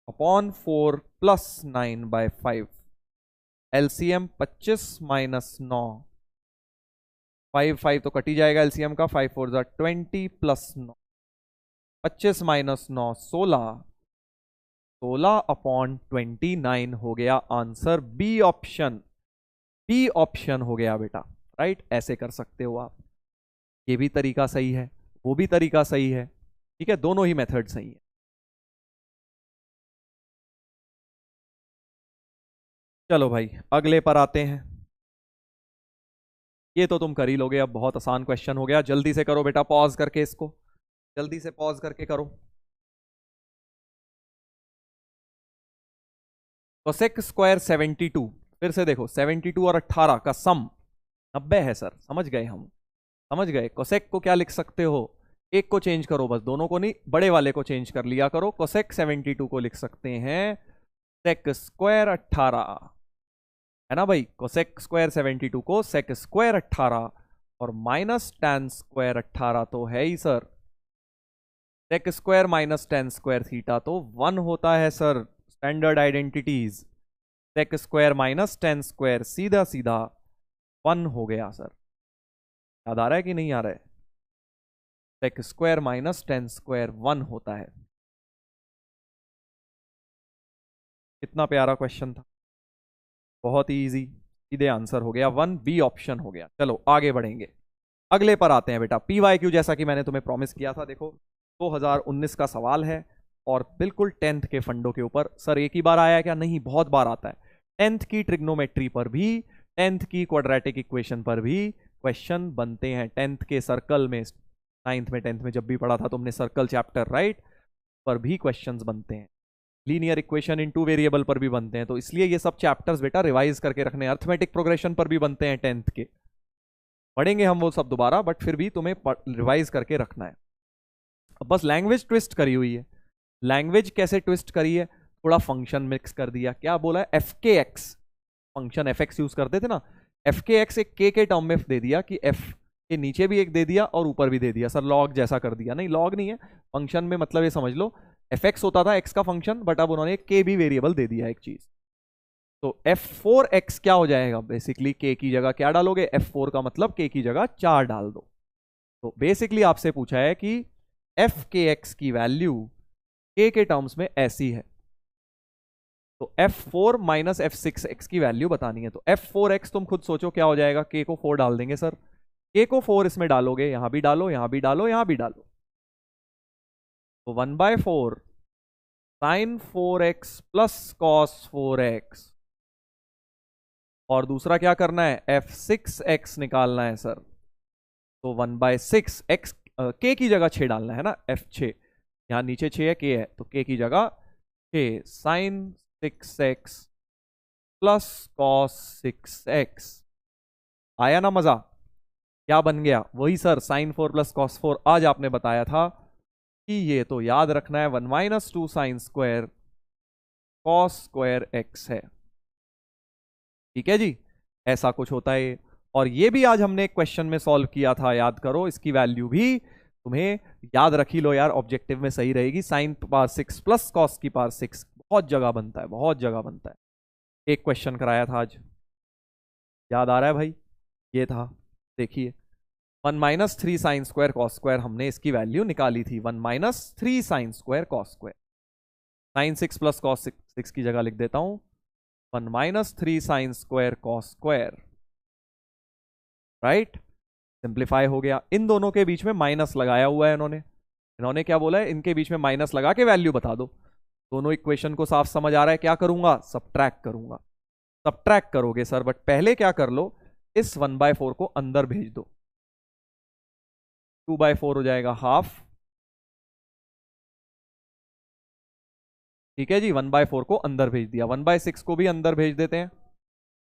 upon 4 plus 9/5। LCM 25 minus 9 five five तो कट ही जाएगा एलसीएम का, 5 4 जा 20 प्लस 9 25 माइनस 9 16 16/29 हो गया answer B option. B option हो गया बेटा, राइट। ऐसे कर सकते हो आप, ये भी तरीका सही है, वो भी तरीका सही है, ठीक है, दोनों ही मेथड सही है। चलो भाई अगले पर आते हैं। ये तो तुम कर ही लोगे, अब बहुत आसान क्वेश्चन हो गया, जल्दी से करो बेटा, पॉज करके इसको जल्दी से पॉज करके करो। कोसेक स्क्वायर 72, फिर से देखो 72 और 18 का सम 90 है सर, समझ गए हम, समझ गए। कोसेक को क्या लिख सकते हो, एक को चेंज करो बस, दोनों को नहीं, बड़े वाले को चेंज कर लिया करो। कोसेक 72 को लिख सकते हैं सेक स्क्वायर 18, है ना भाई। कोसेक स्क्वायर 72 को सेक स्क्वायर 18 और माइनस टेन स्क्वायर 18 तो है ही sir. Sec square minus tan square theta तो 1 होता है sir, standard identities. Sec square minus tan square सीधा सीधा 1 हो गया सर। याद आ रहा है कि नहीं आ रहा है, sec square minus tan square 1 होता है। कितना प्यारा क्वेश्चन था, बहुत ही इजी, सीधे आंसर हो गया 1, बी ऑप्शन हो गया। चलो आगे बढ़ेंगे, अगले पर आते हैं बेटा। PYQ जैसा कि मैंने तुम्हें प्रॉमिस किया था, देखो 2019 का सवाल है और बिल्कुल 10th के फंडों के ऊपर। सर एक ही बार आया है क्या, नहीं बहुत बार आता है। 10th की ट्रिग्नोमेट्री पर भी, 10th की क्वाड्रेटिक इक्वेशन पर भी क्वेश्चन बनते हैं। 10th के सर्कल में, 9th में 10th में जब भी पढ़ा था तुमने सर्कल चैप्टर, राइट, पर भी क्वेश्चंस बनते हैं। लीनियर इक्वेशन इन 2 वेरिएबल पर भी बनते हैं, तो इसलिए ये सब चैप्टर्स बेटा रिवाइज करके रखने। अर्थमेटिक प्रोग्रेशन पर भी बनते हैं 10th के, पढ़ेंगे हम वो सब दोबारा, बट फिर भी तुम्हें रिवाइज करके रखना है। अब बस लैंग्वेज ट्विस्ट करी हुई है। लैंग्वेज कैसे ट्विस्ट करी है, थोड़ा फंक्शन मिक्स कर दिया। क्या बोला है, एफ के x, function F x use करते थे ना, एफ के एक्स एक के टर्म में दे दिया कि एफ के नीचे भी एक दे दिया और ऊपर भी दे दिया। सर लॉग जैसा कर दिया, नहीं लॉग नहीं है, फंक्शन में मतलब ये समझ लो एफ एक्स होता था एक्स का फंक्शन, बट अब उन्होंने के भी वेरिएबल दे दिया एक चीज। तो f4x क्या हो जाएगा, बेसिकली k की जगह क्या डालोगे, f4 का मतलब k की जगह 4 डाल दो। तो बेसिकली आपसे पूछा है कि f के x की वैल्यू k के टर्म्स में ऐसी है, तो f4 माइनस f6x की वैल्यू बतानी है। तो f4x तुम खुद सोचो क्या हो जाएगा, k को 4 डाल देंगे सर, k को 4 इसमें डालोगे, यहां भी डालो, यहां भी डालो, यहां भी डालो, तो 1/4 sign 4x plus cos 4x, और दूसरा क्या करना है, f6x निकालना है सर। तो 1/6 x k की जगह 6 डालना है ना, f6, यहां नीचे 6 है, k है, तो k की जगह 6 sign 6x plus cos 6x। आया ना मजा, क्या बन गया, वही सर साइन 4 प्लस कॉस 4। आज आपने बताया था कि ये तो याद रखना है 1 - 2 sine square cos square x है, ठीक है जी, ऐसा कुछ होता है। और ये भी आज हमने एक क्वेश्चन में सॉल्व किया था, याद करो, इसकी वैल्यू भी तुम्हें याद रख ही लो यार, ऑब्जेक्टिव में सही रहेगी। साइन पावर 6 प्लस कॉस की पावर 6 बहुत जगह बनता है, बहुत जगह बनता है। एक क्वेश्चन कराया था आज, याद आ रहा है भाई, ये था, देखिए 1 - 3 साइन स्क्वायर कॉस स्क्वायर, हमने इसकी वैल्यू निकाली थी 1 - 3 sine square cos square. Sine 6 plus cos 6 की जगह लिख देता हूं 1 - 3 sine square cos square, right, simplify हो गया। इन दोनों के बीच में माइनस लगाया हुआ है इन्होंने, इन्होंने क्या बोला है, इनके बीच में माइनस लगा के वैल्यू बता दो। दोनों इक्वेशन को साफ समझ आ रहा है, क्या करूंगा, सब्ट्रैक्ट करूंगा। सब्ट्रैक्ट करोगे सर, बट पहले क्या कर लो, इस 1/4 को अंदर भेज दो, 2/4 हो जाएगा हाफ, ठीक है जी, 1/4 को अंदर भेज दिया। 1/6 को भी अंदर भेज देते हैं,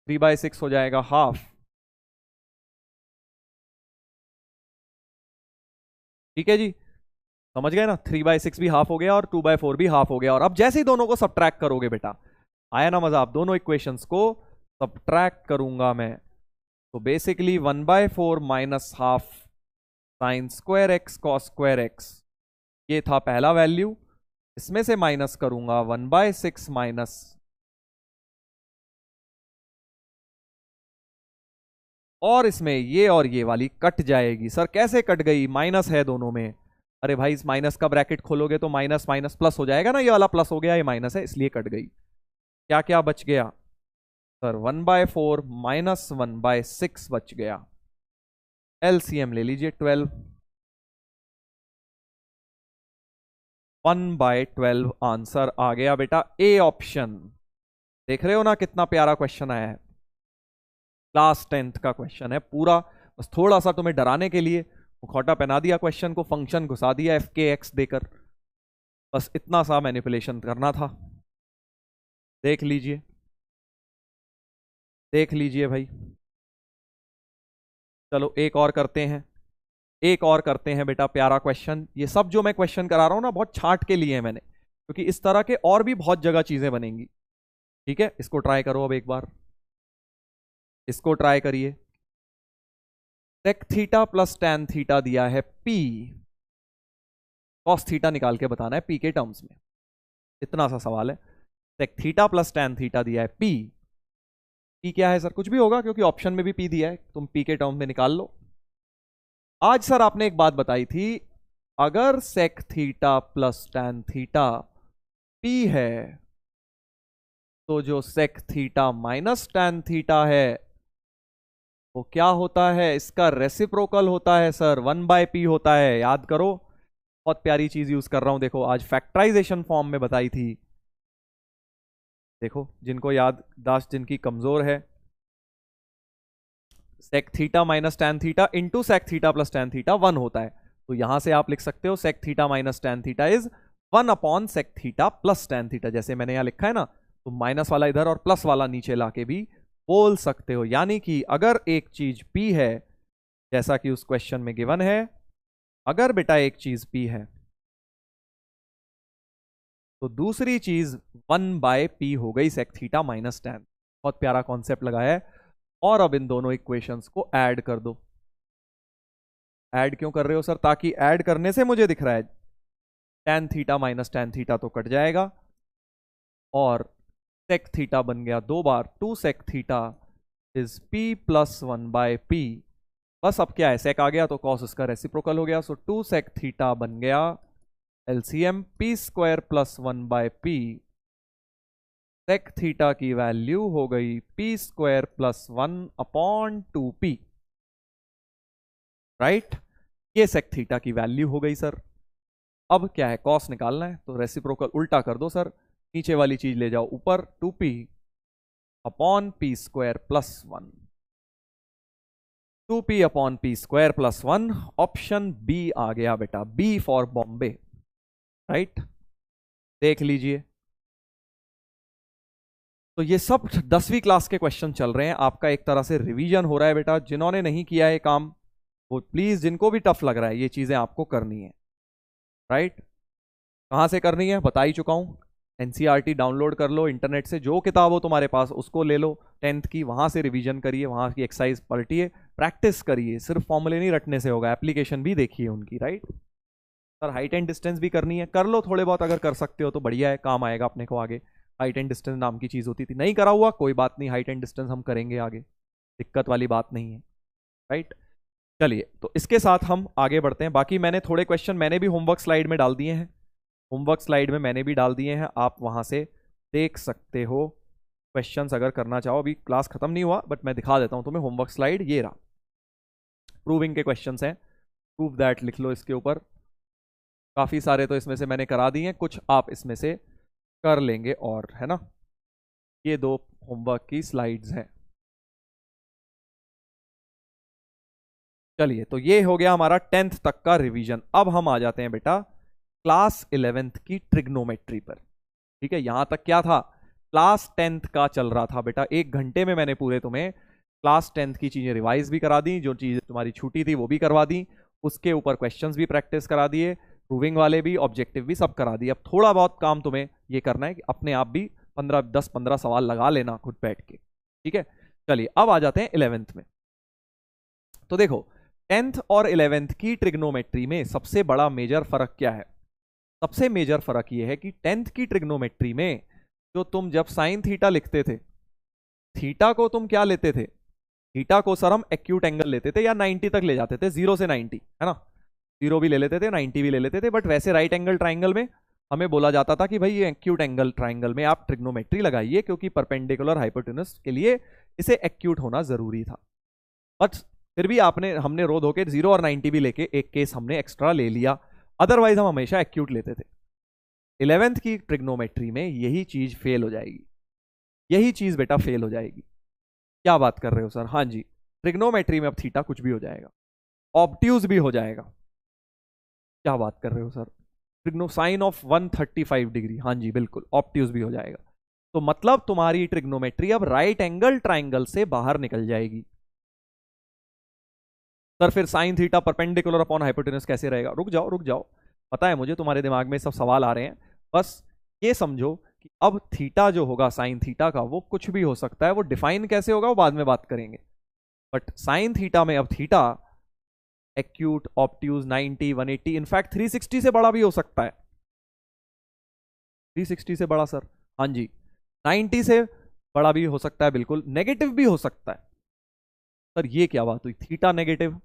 3/6 हो जाएगा हाफ, ठीक है जी, समझ गए ना, 3/6 भी हाफ हो गया और 2/4 भी हाफ हो गया। और अब जैसे ही दोनों को सब्ट्रैक्ट करोगे बेटा, आया ना मजा, आप दोनों इक्वेशंस को सब्ट्रैक्ट करूंगा मैं, तो basically 1/4 minus half sine square x cos square x, ये था पहला वैल्यू, इसमें से माइनस करूंगा 1/6 माइनस और इसमें ये और ये वाली कट जाएगी। सर कैसे कट गई, माइनस है दोनों में। अरे भाई इस माइनस का ब्रैकेट खोलोगे तो माइनस माइनस प्लस हो जाएगा ना, ये वाला प्लस हो गया, ये माइनस है इसलिए कट गई। क्या क्या बच गया सर, 1/4 माइनस 1/6 बच गया। एलसीएम ले लीजिए 12, 1/12 आंसर आ गया बेटा ए ऑप्शन। देख रहे हो ना कितना प्यारा क्वेश्चन आया है, क्लास 10th का क्वेश्चन है पूरा। बस थोड़ा सा तुम्हें डराने के लिए मुखौटा पहना दिया क्वेश्चन को, फंक्शन घुसा दिया एफ के एक्स देकर, बस इतना सा मैनिपुलेशन करना था। देख लीजिए, देख लीजिए भाई। चलो एक और करते हैं, एक और करते हैं बेटा प्यारा क्वेश्चन। ये सब जो मैं क्वेश्चन करा रहा हूं ना बहुत छांट के लिए है मैंने, क्योंकि इस तरह के और भी बहुत जगह चीजें बनेंगी। ठीक है, इसको ट्राई करो अब एक बार, इसको ट्राई करिए। Sec theta plus tan theta दिया है पी, कॉस थीटा निकाल के बताना है पी के टर्म्स में, इतना सा सवाल है। Sec theta plus tan theta दिया है पी, पी क्या है सर, कुछ भी होगा क्योंकि ऑप्शन में भी पी दिया है, तुम पी के टर्म में निकाल लो। आज सर आपने एक बात बताई थी, अगर sec theta plus tan theta P है तो जो sec theta minus tan theta है वो क्या होता है, इसका रेसिप्रोकल होता है सर, 1/p होता है। याद करो, बहुत प्यारी चीज यूज कर रहा हूं, देखो आज फैक्टराइजेशन फॉर्म में बताई थी। देखो जिनको याददाश्त जिनकी कमजोर है, sec theta minus tan theta into sec theta plus tan theta 1 होता है, तो यहां से आप लिख सकते हो sec theta minus tan theta is 1 sec theta plus tan theta, जैसे मैंने यहां लिखा है ना, तो माइनस वाला इधर और प्लस वाला नीचे लाके भी बोल सकते हो। यानी कि अगर एक चीज P है, जैसा कि उस क्वेश्चन में गिवन है, अगर बेटा एक चीज P है तो दूसरी चीज 1/p हो गई सेक थीटा माइनस टैन। बहुत प्यारा कॉन्सेप्ट लगाया है। और अब इन दोनों इक्वेशंस को ऐड कर दो। ऐड क्यों कर रहे हो सर, ताकि ऐड करने से मुझे दिख रहा है tan theta minus tan theta तो कट जाएगा, और सेक थीटा बन गया 2 बार, 2 sec theta is p plus 1/p। बस अब क्या है, सेक आ गया तो कॉस इसका रेसिप्रोकल हो गया, सो 2 सेक थीटा बन गया LCM p square plus 1/p। Sec theta की वैल्यू हो गई p square plus 1/2p, right. ये सेक थीटा की वैल्यू हो गई सर। अब क्या है, कॉस निकालना है, तो रेसिप्रोकल उल्टा कर दो सर, नीचे वाली चीज ले जाओ ऊपर, 2p upon p square plus 1, 2p upon p square plus 1। Option B आ गया बेटा, बी फॉर बॉम्बे, राइट। देख लीजिए, तो ये सब 10वीं क्लास के क्वेश्चन चल रहे हैं, आपका एक तरह से रिवीजन हो रहा है बेटा। जिन्होंने नहीं किया है काम वो प्लीज, जिनको भी टफ लग रहा है, ये चीजें आपको करनी है, राइट। कहां से करनी है बता ही चुका हूं, एनसीईआरटी डाउनलोड कर लो इंटरनेट से, जो किताब हो तुम्हारे पास उसको ले लो 10th की, वहां से रिवीजन करिए, वहां की एक्सरसाइज पलटिए, प्रैक्टिस करिए। सिर्फ फॉर्मूले नहीं रटने से होगा, एप्लीकेशन भी देखिए उनकी, right. Sir height and distance भी करनी है, कर लो थोड़े बहुत, अगर कर सकते हो तो बढ़िया है, काम आएगा अपने को आगे। हाइट एंड डिस्टेंस नाम की चीज होती थी, नहीं करा हुआ कोई बात नहीं, हाइट एंड डिस्टेंस हम करेंगे आगे, दिक्कत वाली बात नहीं है, राइट। चलिए तो इसके साथ हम आगे बढ़ते हैं। बाकी मैंने थोड़े क्वेश्चन मैंने भी होमवर्क स्लाइड में डाल दिए हैं, होमवर्क स्लाइड में मैंने भी डाल दिए हैं, आप वहां से देख सकते हो क्वेश्चंस अगर करना चाहो। अभी क्लास खत्म नहीं हुआ बट मैं दिखा देता हूं तुम्हें, होमवर्क स्लाइड ये रहा, प्रूविंग के क्वेश्चंस हैं, प्रूव दैट लिख लो इसके ऊपर। काफी सारे तो इसमें से मैंने करा दिए हैं, कुछ आप इसमें से कर लेंगे और, है ना। ये 2 होमवर्क की स्लाइड्स हैं। चलिए तो ये हो गया हमारा 10th तक का रिवीजन। अब हम आ जाते हैं बेटा क्लास 11th की ट्रिग्नोमेट्री पर। ठीक है, यहां तक क्या था, क्लास 10th का चल रहा था बेटा। 1 घंटे में मैंने पूरे तुम्हें क्लास 10th की चीजें रिवाइज भी करा दी, जो चीजें तुम्हारी छूटी थी वो भी करवा दी, उसके ऊपर क्वेश्चंस भी प्रैक्टिस करा दिए, प्रूविंग वाले भी, ऑब्जेक्टिव भी सब करा दिए। अब थोड़ा बहुत काम तुम्हें ये करना है कि अपने आप भी 10-15 सवाल लगा लेना खुद बैठ के। ठीक है, चलिए अब आ जाते हैं 11th में। तो देखो 10th और 11th की ट्रिग्नोमेट्री में सबसे बड़ा मेजर फर्क क्या है, सबसे मेजर फर्क यह है कि 10th की ट्रिग्नोमेट्री में जो तुम जब साइन थीटा लिखते थे, थीटा को तुम क्या लेते थे, थीटा को सर हम एक्यूट एंगल लेते थे या 90 तक ले जाते थे, 0 से 90, है ना, 0 भी ले लेते थे 90 भी ले लेते थे, बट वैसे राइट एंगल ट्राइंगल में हमें बोला जाता था कि भाई ये एक्यूट एंगल ट्राइंगल में आप ट्रिग्नोमेट्री लगाइए, क्योंकि परपेंडिकुलर हाइपोटेनस के लिए इसे एक्यूट होना जरूरी था। बट फिर भी हमने रो धो के 0 और 90 भी लेके एक केस हमने एक्स्ट्रा ले लिया, अदरवाइज हम हमेशा एक्यूट लेते थे। 11th की ट्रिग्नोमेट्री में यही चीज फेल हो जाएगी, यही चीज बेटा फेल हो जाएगी। क्या बात कर रहे हो सर? हाँ जी, ट्रिग्नोमेट्री में अब थीटा कुछ भी हो जाएगा, ऑब्ट्यूज भी हो जाएगा। क्या बात कर रहे हो sir? Trigono sine of 135 degree, हाँ जी बिल्कुल, ऑब्ट्यूज भी हो जाएगा। तो मतलब तुम्हारी ट्रिग्नोमेट्री अब राइट एंगल ट्राइंगल से बाहर निकल जाएगी। सर फिर sine theta perpendicular upon hypotenuse कैसे रहेगा? रुक जाओ रुक जाओ, पता है मुझे तुम्हारे दिमाग में सब सवाल आ रहे हैं, बस ये समझो कि अब थीटा जो होगा साइन थीटा का वो कुछ भी हो सकता है, वो डिफाइन कैसे होगा वो बाद में बात करेंगे। बट साइन थीटा में अब थीटा एक्यूट, ऑब्ट्यूज, 90, 180, इनफैक्ट 360 से बड़ा भी हो सकता है। 360 से बड़ा सर? हाँ जी, 90 से बड़ा भी हो सकता है, बिल्कुल नेगेटिव भी हो सकता है। सर ये क्या बात हुई, थीटा नेगेटिव?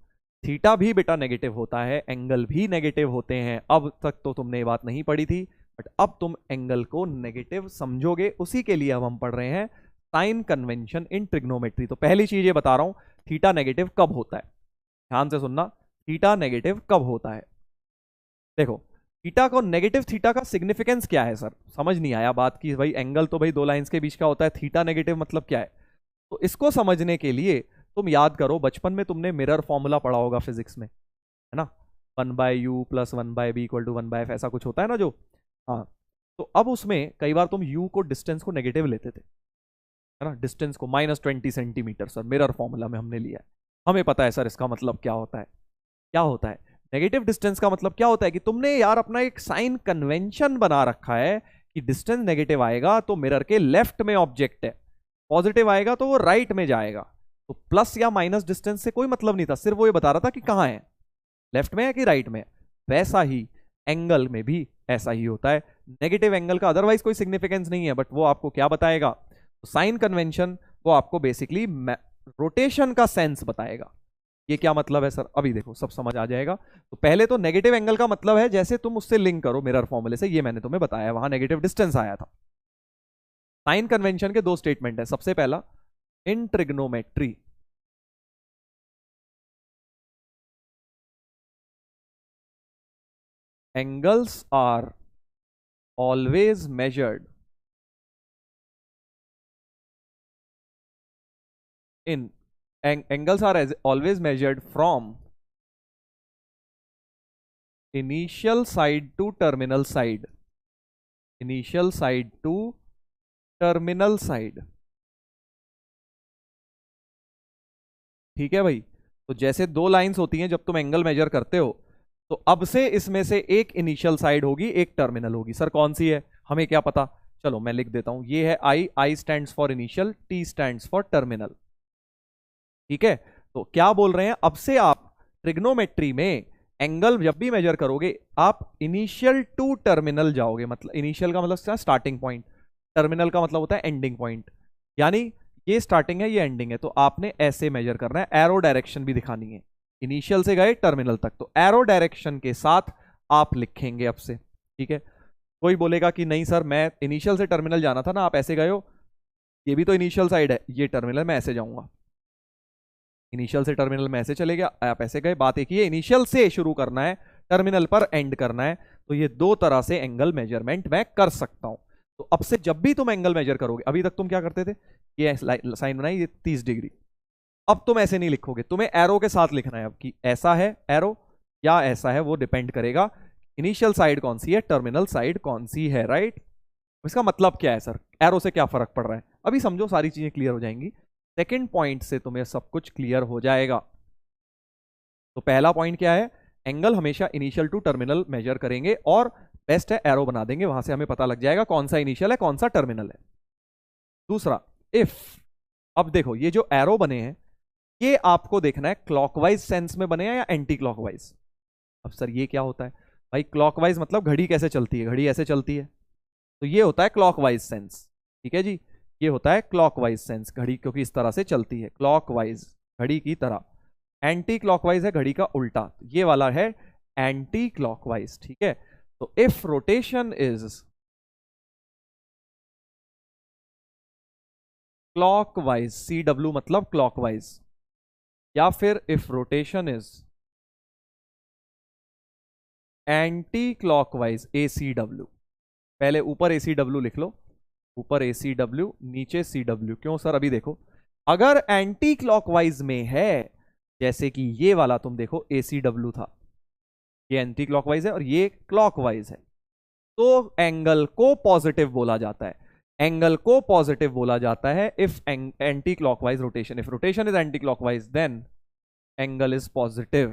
थीटा भी बेटा नेगेटिव होता है, एंगल भी नेगेटिव होते हैं। अब तक तो तुमने ये बात नहीं पढ़ी थी, बट अब तुम एंगल को नेगेटिव समझोगे, उसी के लिए अब हम पढ़ रहे हैं साइन कन्वेंशन इन ट्रिग्नोमेट्री। तो पहली चीज ये बता रहा हूं, थीटा नेगेटिव कब होता है, ध्यान से सुनना, थीटा नेगेटिव कब होता है। देखो थीटा को नेगेटिव, थीटा का सिग्निफिकेंस क्या है? सर समझ नहीं आया बात की, भाई एंगल तो भाई दो लाइंस के बीच का होता है, थीटा नेगेटिव मतलब क्या है? तो इसको समझने के लिए तुम याद करो, बचपन में तुमने मिरर फॉर्मूला पढ़ा होगा फिजिक्स में, है ना, 1/u + 1/b = 1/f, ऐसा कुछ होता है ना जो। हाँ, तो अब उसमें कई बार तुम u को, डिस्टेंस को नेगेटिव लेते थे, है ना, डिस्टेंस को -20 सेंटीमीटर, सर मिरर फॉर्मूला में हमने लिया है। हमें पता है सर इसका मतलब क्या होता है, क्या होता है नेगेटिव डिस्टेंस का मतलब क्या होता है, कि तुमने यार अपना एक साइन कन्वेंशन बना रखा है कि डिस्टेंस नेगेटिव आएगा तो मिरर के लेफ्ट में ऑब्जेक्ट है, पॉजिटिव आएगा तो वो राइट में जाएगा। तो प्लस या माइनस डिस्टेंस से कोई मतलब नहीं था, सिर्फ वो ये बता रहा था कि कहां है, लेफ्ट में है कि राइट में। वैसा ही एंगल में भी ऐसा ही होता है, नेगेटिव एंगल का अदरवाइज कोई सिग्निफिकेंस नहीं है, बट वो आपको क्या बताएगा, तो साइन कन्वेंशन वो आपको बेसिकली रोटेशन का सेंस बताएगा। ये क्या मतलब है सर? अभी देखो सब समझ आ जाएगा। तो पहले तो नेगेटिव एंगल का मतलब है, जैसे तुम उससे लिंक करो मिरर फॉर्मूले से, ये मैंने तुम्हें बताया, वहां नेगेटिव डिस्टेंस आया था। साइन कन्वेंशन के दो स्टेटमेंट है, सबसे पहला, इन trigonometry angles are always measured in angles are always measured from initial side to terminal side, initial side to terminal side। ठीक है भाई, तो जैसे दो लाइंस होती हैं जब तुम एंगल मेजर करते हो, तो अब से इसमें से एक इनिशियल साइड होगी, एक टर्मिनल होगी। सर कौन सी है, हमें क्या पता, चलो मैं लिख देता हूं, ये है I, I stands for initial, T stands for terminal. ठीक है, तो क्या बोल रहे हैं, अब से आप ट्रिग्नोमेट्री में एंगल जब भी मेजर करोगे, आप इनिशियल टू टर्मिनल जाओगे। मतलब इनिशियल का मतलब क्या, स्टार्टिंग पॉइंट, टर्मिनल का मतलब होता है एंडिंग पॉइंट, यानी ये स्टार्टिंग है ये एंडिंग है, तो आपने ऐसे मेजर करना है, एरो डायरेक्शन भी दिखानी है, इनिशियल से गए टर्मिनल तक, तो एरो डायरेक्शन के साथ आप लिखेंगे अब से। ठीक है, कोई बोलेगा कि नहीं सर मैं इनिशियल से टर्मिनल जाना था ना, आप ऐसे गए हो, ये भी तो इनिशियल साइड है, ये टर्मिनल, मैं ऐसे जाऊंगा, इनिशियल से टर्मिनल में ऐसे चले गया, आप ऐसे गए, बात एक ही है, इनिशियल से शुरू करना है, टर्मिनल पर एंड करना है। तो ये दो तरह से एंगल मेजरमेंट मैं कर सकता हूं। तो अब से जब भी तुम एंगल मेजर करोगे, अभी तक तुम क्या करते थे, ये साइन बनाई, ये 30 डिग्री, अब तुम ऐसे नहीं लिखोगे, तुम्हें एरो के साथ लिखना है, अब कि ऐसा है एरो या ऐसा है, वो डिपेंड करेगा इनिशियल साइड कौन सी है, टर्मिनल साइड कौन सी है, राइट। इसका मतलब क्या है सर, एरो से क्या फर्क पड़ रहा है, अभी समझो, सारी चीजें क्लियर हो जाएंगी, सेकंड पॉइंट से तुम्हें सब कुछ क्लियर हो जाएगा। तो पहला पॉइंट क्या है, एंगल हमेशा इनिशियल टू टर्मिनल मेजर करेंगे, और बेस्ट है एरो बना देंगे, वहां से हमें पता लग जाएगा कौन सा इनिशियल है कौन सा टर्मिनल है। दूसरा, इफ, अब देखो ये जो एरो बने हैं, ये आपको देखना है क्लॉकवाइज सेंस में बने हैं या एंटी क्लॉकवाइज। अब सर ये क्या होता है भाई, क्लॉकवाइज मतलब घड़ी कैसे चलती है, घड़ी ऐसे चलती है, तो ये होता है क्लॉकवाइज सेंस। ठीक है जी, ये होता है क्लॉकवाइज सेंस, घड़ी क्योंकि इस तरह से चलती है क्लॉकवाइज घड़ी की तरह। एंटी क्लॉकवाइज है घड़ी का उल्टा, ये वाला है एंटी क्लॉकवाइज, ठीक है। तो if rotation is clockwise, C W मतलब क्लॉकवाइज, या फिर if rotation is anti clockwise, A C W. पहले ऊपर ए सी डब्ल्यू लिख लो, ऊपर ए सी डब्ल्यू नीचे सी डब्ल्यू। क्यों सर? अभी देखो, अगर एंटी क्लॉकवाइज में है, जैसे कि ये वाला तुम देखो ए सी डब्ल्यू था, ये एंटी क्लॉकवाइज है और ये क्लॉकवाइज है, तो एंगल को पॉजिटिव बोला जाता है। एंगल को पॉजिटिव बोला जाता है if anti clockwise rotation, if rotation is anti clockwise then angle is positive,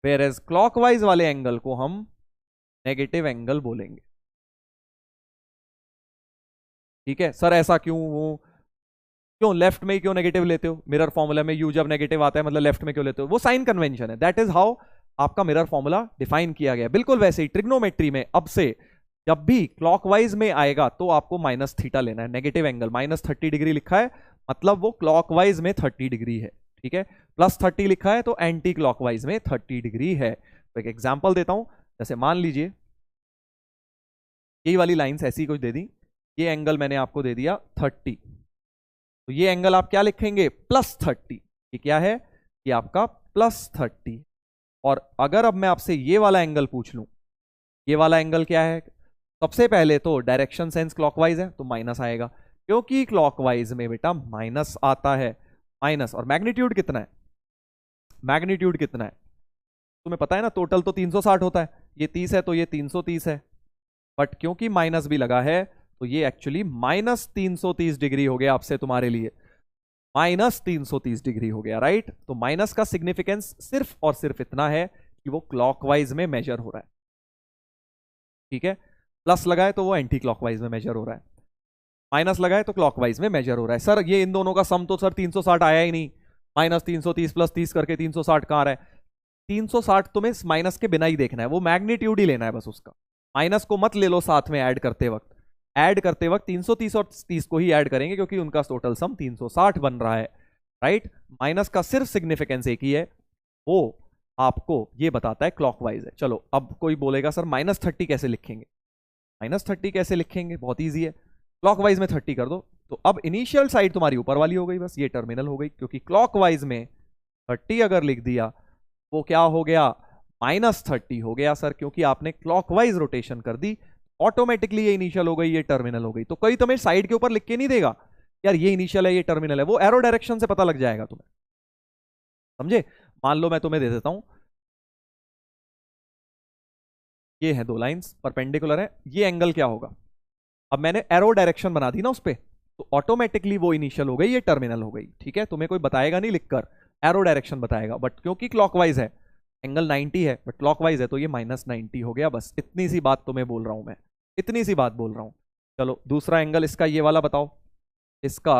whereas clockwise वाले एंगल को हम नेगेटिव एंगल बोलेंगे। ठीक है सर, ऐसा क्यों? क्यों लेफ्ट में क्यों नेगेटिव लेते हो? मिरर फॉर्मूला में यू जब नेगेटिव आता है मतलब लेफ्ट में क्यों लेते हो? वो साइन कन्वेंशन है, दैट इज हाउ आपका मिरर फॉर्मूला डिफाइन किया गया। बिल्कुल वैसे ही ट्रिग्नोमेट्री में अब से जब भी क्लॉकवाइज में आएगा तो आपको माइनस थीटा लेना है, नेगेटिव एंगल। माइनस 30 डिग्री लिखा है मतलब वो क्लॉकवाइज में 30 डिग्री है, ठीक है। प्लस 30 लिखा है तो एंटी क्लॉकवाइज में 30 डिग्री है। तो एक एग्जांपल देता हूं, जैसे मान लीजिए यही वाली लाइंस ऐसी कुछ दे दी, ये एंगल मैंने आपको दे दिया 30, तो ये एंगल आप क्या लिखेंगे? प्लस 30। ये क्या है? ये आपका प्लस 30। और अगर अब मैं आपसे ये वाला एंगल पूछ लूं, ये वाला एंगल क्या है? सबसे पहले तो डायरेक्शन सेंस क्लॉकवाइज है तो माइनस आएगा, क्योंकि क्लॉकवाइज में बेटा माइनस आता है। माइनस, और मैग्नीट्यूड कितना है? मैग्नीट्यूड कितना है तुम्हें पता है ना, टोटल तो 360 होता है, ये 30 है तो ये 330 है, बट क्योंकि माइनस भी लगा है तो ये एक्चुअली माइनस 330 डिग्री हो गया आपसे तुम्हारे लिए, माइनस 330 डिग्री हो गया, राइट। तो माइनस का सिग्निफिकेंस सिर्फ और सिर्फ इतना है कि वो क्लॉकवाइज में मेजर हो रहा है, ठीक है। प्लस लगाए तो वो एंटी क्लॉकवाइज में मेजर हो रहा है, माइनस लगाए तो क्लॉकवाइज में मेजर हो रहा है। सर ये इन दोनों का सम तो सर 360 आया ही नहीं, माइनस 330 प्लस 30 करके 360 कहां रहा है? 360 तुम्हें माइनस के बिना ही देखना है, वो मैग्नीट्यूड ही लेना है बस उसका, माइनस को मत ले लो साथ में ऐड करते वक्त। ऐड करते वक्त 330 और 30 को ही ऐड करेंगे क्योंकि उनका टोटल सम 360 बन रहा है, राइट। माइनस का सिर्फ सिग्निफिकेंस एक ही है, वो आपको ये बताता है क्लॉकवाइज है। चलो अब कोई बोलेगा सर माइनस 30 कैसे लिखेंगे? माइनस 30 कैसे लिखेंगे? बहुत ईजी है, क्लॉकवाइज में 30 कर दो, तो अब इनिशियल साइड तुम्हारी ऊपर वाली हो गई, बस ये टर्मिनल हो गई, क्योंकि क्लॉकवाइज में 30 अगर लिख दिया वो क्या हो गया? माइनस 30 हो गया सर, क्योंकि आपने क्लॉकवाइज रोटेशन कर दी, ऑटोमेटिकली ये इनिशियल हो गई, ये टर्मिनल हो गई। तो कोई तुम्हें साइड के ऊपर लिख के नहीं देगा यार ये इनिशियल है ये टर्मिनल है, वो एरो डायरेक्शन से पता लग जाएगा तुम्हें, समझे। मान लो मैं तुम्हें दे देता हूं, ये है दो लाइंस परपेंडिकुलर है, ये एंगल क्या होगा? अब मैंने एरो डायरेक्शन बना दी ना उस पर, तो ऑटोमेटिकली वो इनिशियल हो गई, ये टर्मिनल हो गई, ठीक है। तुम्हें कोई बताएगा नहीं लिखकर, एरो डायरेक्शन बताएगा, बट क्योंकि क्लॉकवाइज है, एंगल 90 है बट क्लॉकवाइज है तो ये माइनस 90 हो गया, बस इतनी सी बात तुम्हें बोल रहा हूं मैं, इतनी सी बात बोल रहा हूं। चलो दूसरा एंगल इसका ये वाला बताओ, इसका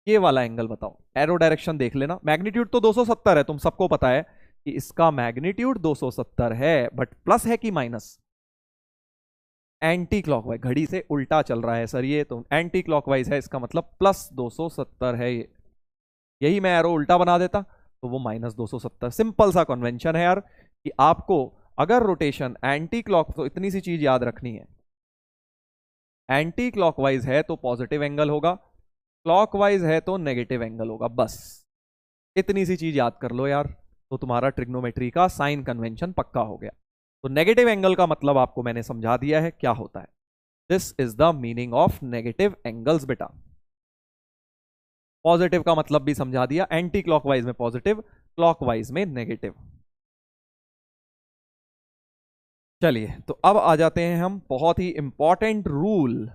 ये वाला एंगल बताओ, एरो डायरेक्शन देख लेना। मैग्नीट्यूड तो 270 है, तुम सबको पता है कि इसका मैग्नीट्यूड 270 है, बट प्लस है कि माइनस? एंटी क्लॉकवाइज, घड़ी से उल्टा चल रहा है सर ये, तो एंटी क्लॉकवाइज है, इसका मतलब प्लस 270 है ये, यही मैं एरो उल्टा बना देता तो वो माइनस 270। सिंपल सा कन्वेंशन है यार कि आपको अगर रोटेशन एंटी क्लॉक, तो इतनी सी चीज याद रखनी है, एंटी क्लॉकवाइज है तो पॉजिटिव एंगल होगा, क्लॉकवाइज है तो नेगेटिव एंगल होगा, बस इतनी सी चीज याद कर लो यार, तो तुम्हारा ट्रिग्नोमेट्री का साइन कन्वेंशन पक्का हो गया। तो नेगेटिव एंगल का मतलब आपको मैंने समझा दिया है क्या होता है, this is the meaning of negative angles बेटा। पॉजिटिव का मतलब भी समझा दिया, एंटी क्लॉकवाइज में पॉजिटिव, क्लॉकवाइज में नेगेटिव। चलिए तो अब आ जाते हैं हम बहुत ही इंपॉर्टेंट रूल,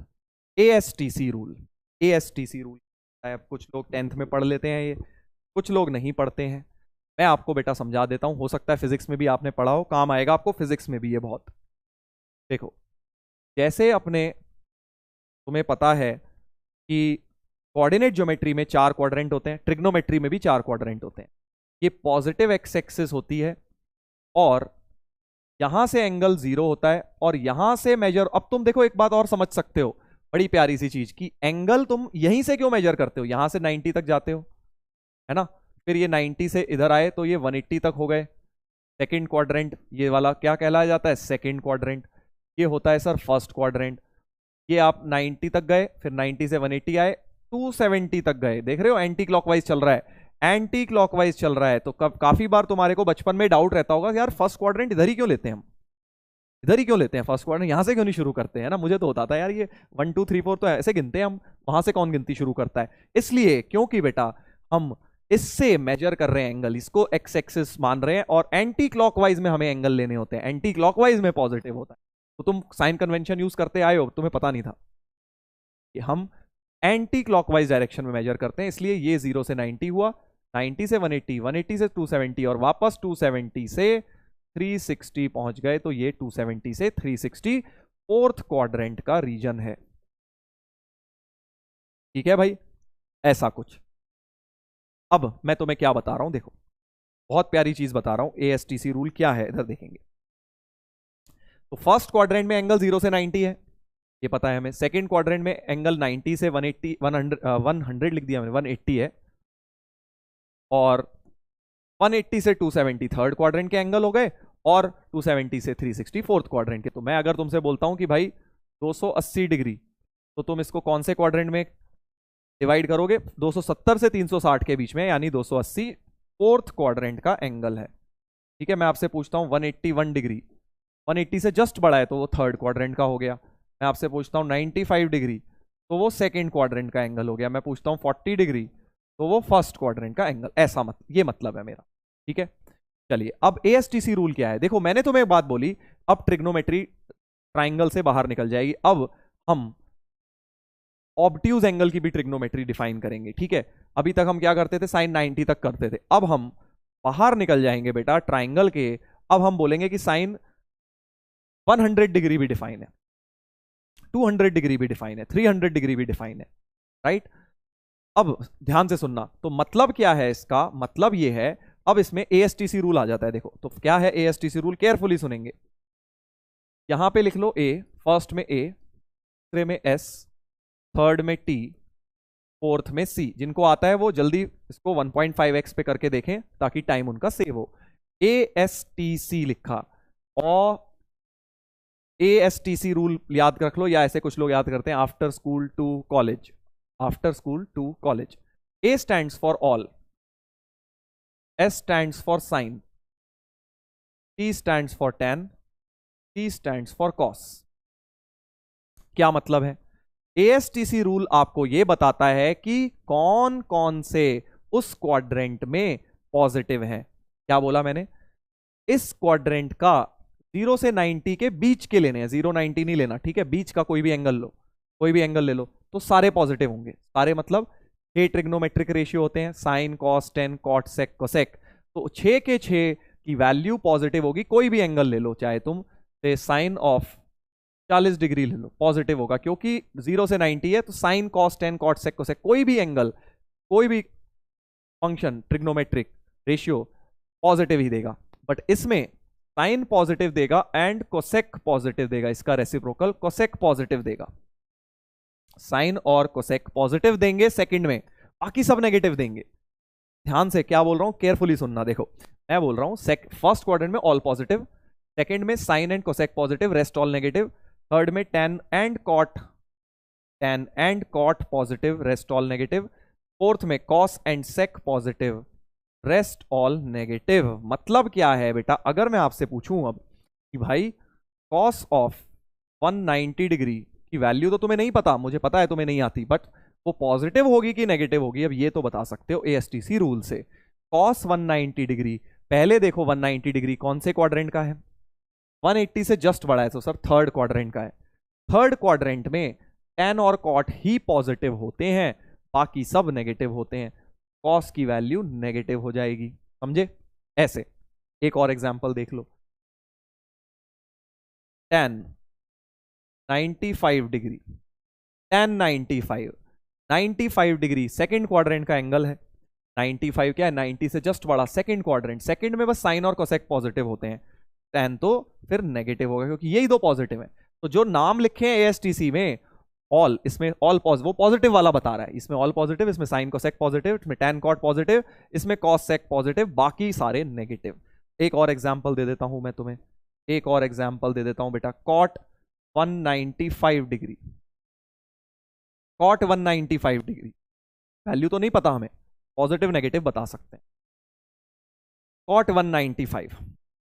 एएसटीसी रूल। एएसटीसी रूल अब कुछ लोग 10th में पढ़ लेते हैं, ये कुछ लोग नहीं पढ़ते हैं, मैं आपको बेटा समझा देता हूं, हो सकता है फिजिक्स में भी आपने पढ़ा हो, काम आएगा आपको फिजिक्स में भी ये बहुत। देखो जैसे अपने तुम्हें पता है कि कोऑर्डिनेट ज्योमेट्री में 4 क्वाड्रेंट होते हैं, ट्रिग्नोमेट्री में भी 4 क्वाड्रेंट होते हैं, ये पॉजिटिव एक्स एक्सिस होती है, और यहां से एंगल 0 होता है, और यहां से मेजर, अब तुम देखो एक बात और समझ सकते हो, बड़ी प्यारी सी चीज कि एंगल तुम यहीं से क्यों मेजर करते हो, यहां से 90 तक जाते हो, है ना, फिर ये 90 से इधर आए तो ये 180 तक हो गए। सेकंड क्वाड्रेंट ये वाला क्या कहलाया जाता है, सेकंड क्वाड्रेंट। ये होता है सर फर्स्ट क्वाड्रेंट। ये आप 90 तक गए, फिर 90 से 180 आए, 270 तक गए। देख रहे हो एंटी क्लॉकवाइज चल रहा है, एंटी क्लॉकवाइज चल रहा है। तो काफी बार तुम्हारे को बचपन में डाउट रहता होगा कि यार फर्स्ट क्वाड्रेंट इधर ही क्यों लेते हैं हम, इधर ही क्यों लेते हैं फर्स्ट क्वाड्रेंट, यहां से क्यों नहीं शुरू करते हैं ना। मुझे तो होता था यार ये 1 2 3 4 तो ऐसे गिनते हैं हम, वहां से कौन गिनती शुरू करता है। इसलिए क्योंकि बेटा हम इससे मेजर कर रहे हैं एंगल, इसको एक्स एक्सिस मान रहे हैं, और एंटी क्लॉकवाइज में हमें एंगल लेने होते हैं, एंटी क्लॉकवाइज में पॉजिटिव होता है। तो तुम साइन कन्वेंशन यूज करते आए हो, तुम्हें पता नहीं था कि हम एंटी क्लॉकवाइज डायरेक्शन में मेजर करते हैं। इसलिए ये 0 से 90 हुआ, 90 से 180, 180 से 270 और वापस 270 से 360 पहुंच गए। तो ये 270 से 360 फोर्थ क्वाड्रेंट का रीजन है। ठीक है भाई, ऐसा कुछ। अब मैं तुम्हें क्या बता रहा हूं, देखो बहुत प्यारी चीज बता रहा हूं। एएसटीसी रूल क्या है इधर देखेंगे। तो फर्स्ट क्वाड्रेंट में एंगल 0 से 90 है, ये पता है हमें। सेकंड क्वाड्रेंट में एंगल 90 से 180, 100 लिख दिया मैंने, 180 है। और 180 से 270 थर्ड क्वाड्रेंट के एंगल हो गए, और 270 से 360 फोर्थ क्वाड्रेंट के। तो मैं अगर तुमसे बोलता हूं कि भाई 280 डिग्री, तो तुम इसको कौन से क्वाड्रेंट में डिवाइड करोगे, 270 से 360 के बीच में, यानी 280 फोर्थ क्वाड्रेंट का एंगल है। ठीक है, मैं आपसे पूछता हूं 181 डिग्री, 180 से जस्ट बड़ा है तो वो थर्ड क्वाड्रेंट का हो गया। मैं आपसे पूछता हूं 95 डिग्री, तो वो सेकंड क्वाड्रेंट का एंगल हो गया। मैं पूछता हूं 40 डिग्री, तो वो फर्स्ट क्वाड्रेंट का एंगल। ऐसा ये मतलब है मेरा। ठीक है, चलिए अब एएसटीसी रूल क्या है। देखो मैंने तुम्हें एक बात बोली, अब ट्रिग्नोमेट्री ट्राइंगल से बाहर निकल जाएगी। अब हम ऑब्ट्यूज एंगल की भी ट्रिग्नोमेट्री डिफाइन करेंगे। ठीक है, अभी तक हम क्या करते थे, साइन 90 तक करते थे। अब हम बाहर निकल जाएंगे बेटा ट्राइंगल के। अब हम बोलेंगे कि साइन 100 डिग्री भी डिफाइन है, 200 डिग्री भी डिफाइन है, 300 डिग्री भी डिफाइन है, राइट। अब ध्यान से सुनना, तो मतलब क्या है इसका, मतलब ये है अब इसमें एएसटीसी रूल आ जाता है। देखो तो क्या है एएसटीसी रूल, केयरफुली सुनेंगे। यहां पे लिख लो ए, फर्स्ट में ए, दूसरे में एस, थर्ड में टी, फोर्थ में सी। जिनको आता है वो जल्दी इसको 1.5x पे करके देखें ताकि टाइम उनका सेव हो। एएसटीसी लिखा, और एएसटीसी रूल याद रख लो, या ऐसे कुछ लोग याद करते हैं after school to college, after school to college. A stands for all, S stands for sine, T stands for tan, T stands for cos। क्या मतलब है, ASTC रूल आपको यह बताता है कि कौन कौन से उस क्वाड्रेंट में पॉजिटिव हैं। क्या बोला मैंने, इस क्वाड्रेंट का 0 से 90 के बीच के लेने हैं, 0 90 नहीं लेना। ठीक है, बीच का कोई भी एंगल लो, कोई भी एंगल ले लो, तो सारे पॉजिटिव होंगे। सारे मतलब 6 ट्रिग्नोमेट्रिक रेशियो होते हैं, sine cos tan cot sec cosec. तो 6 के 6 की वैल्यू पॉजिटिव होगी। कोई भी एंगल ले लो, चाहे तुम से साइन ऑफ 40 डिग्री ले लो, पॉजिटिव होगा, क्योंकि 0 से 90 है। तो sine cos tan cot sec cosec, कोई भी एंगल, कोई भी फंक्शन ट्रिग्नोमेट्रिक रेशियो पॉजिटिव ही देगा। बट इसमें साइन पॉजिटिव देगा एंड कोसेक पॉजिटिव देगा, इसका रेसिप्रोकल कोसेक पॉजिटिव देगा। साइन और कोसेक पॉजिटिव देंगे सेकंड में, बाकी सब नेगेटिव देंगे। ध्यान से क्या बोल रहा हूं, केयरफुली सुनना। देखो मैं बोल रहा हूं फर्स्ट क्वाड्रेंट में ऑल पॉजिटिव, सेकंड में sine and cosec positive, rest all negative. Third में tan and cot positive, rest all negative. Fourth में cos and sec positive, rest all negative. मतलब क्या है बेटा, अगर मैं आपसे पूछूं अब कि भाई कॉस ऑफ 190 डिग्री की वैल्यू तो तुम्हें नहीं पता, मुझे पता है तुम्हें नहीं आती, बट वो पॉजिटिव होगी कि नेगेटिव होगी, अब ये तो बता सकते हो एएसटीसी रूल से। कॉस 190 डिग्री, पहले देखो 190 डिग्री कौन से क्वाड्रेंट का है, 180 से जस्ट बड़ा है, तो सर थर्ड क्वाड्रेंट का है। थर्ड क्वाड्रेंट में टेन और कॉट ही पॉजिटिव होते हैं, बाकी सब नेगेटिव होते हैं। कॉस की वैल्यू नेगेटिव हो जाएगी, समझे। ऐसे एक और एग्जांपल देख लो, tan 95 degree, tan 95 degree second quadrant का एंगल है। 95 क्या है, 90 से जस्ट बड़ा, सेकंड क्वाड्रेंट, सेकंड में बस साइन और कोसेक पॉजिटिव होते हैं, टेन तो फिर नेगेटिव होगा क्योंकि यही दो पॉजिटिव है। तो जो नाम लिखे हैं एएसटीसी में ऑल, इसमें ऑल वो पॉजिटिव वाला बता रहा है, इसमें ऑल पॉजिटिव, इसमें साइन कोसेक पॉजिटिव, इसमें टैन कॉट पॉजिटिव, इसमें कॉस सेक पॉजिटिव, बाकी सारे नेगेटिव। एक और एग्जांपल दे देता हूं मैं तुम्हें, एक और एग्जांपल दे देता हूं बेटा, cot 195 degree, cot 195 degree, value तो नहीं पता हमें, पॉजिटिव नेगेटिव बता सकते हैं। कॉट 195,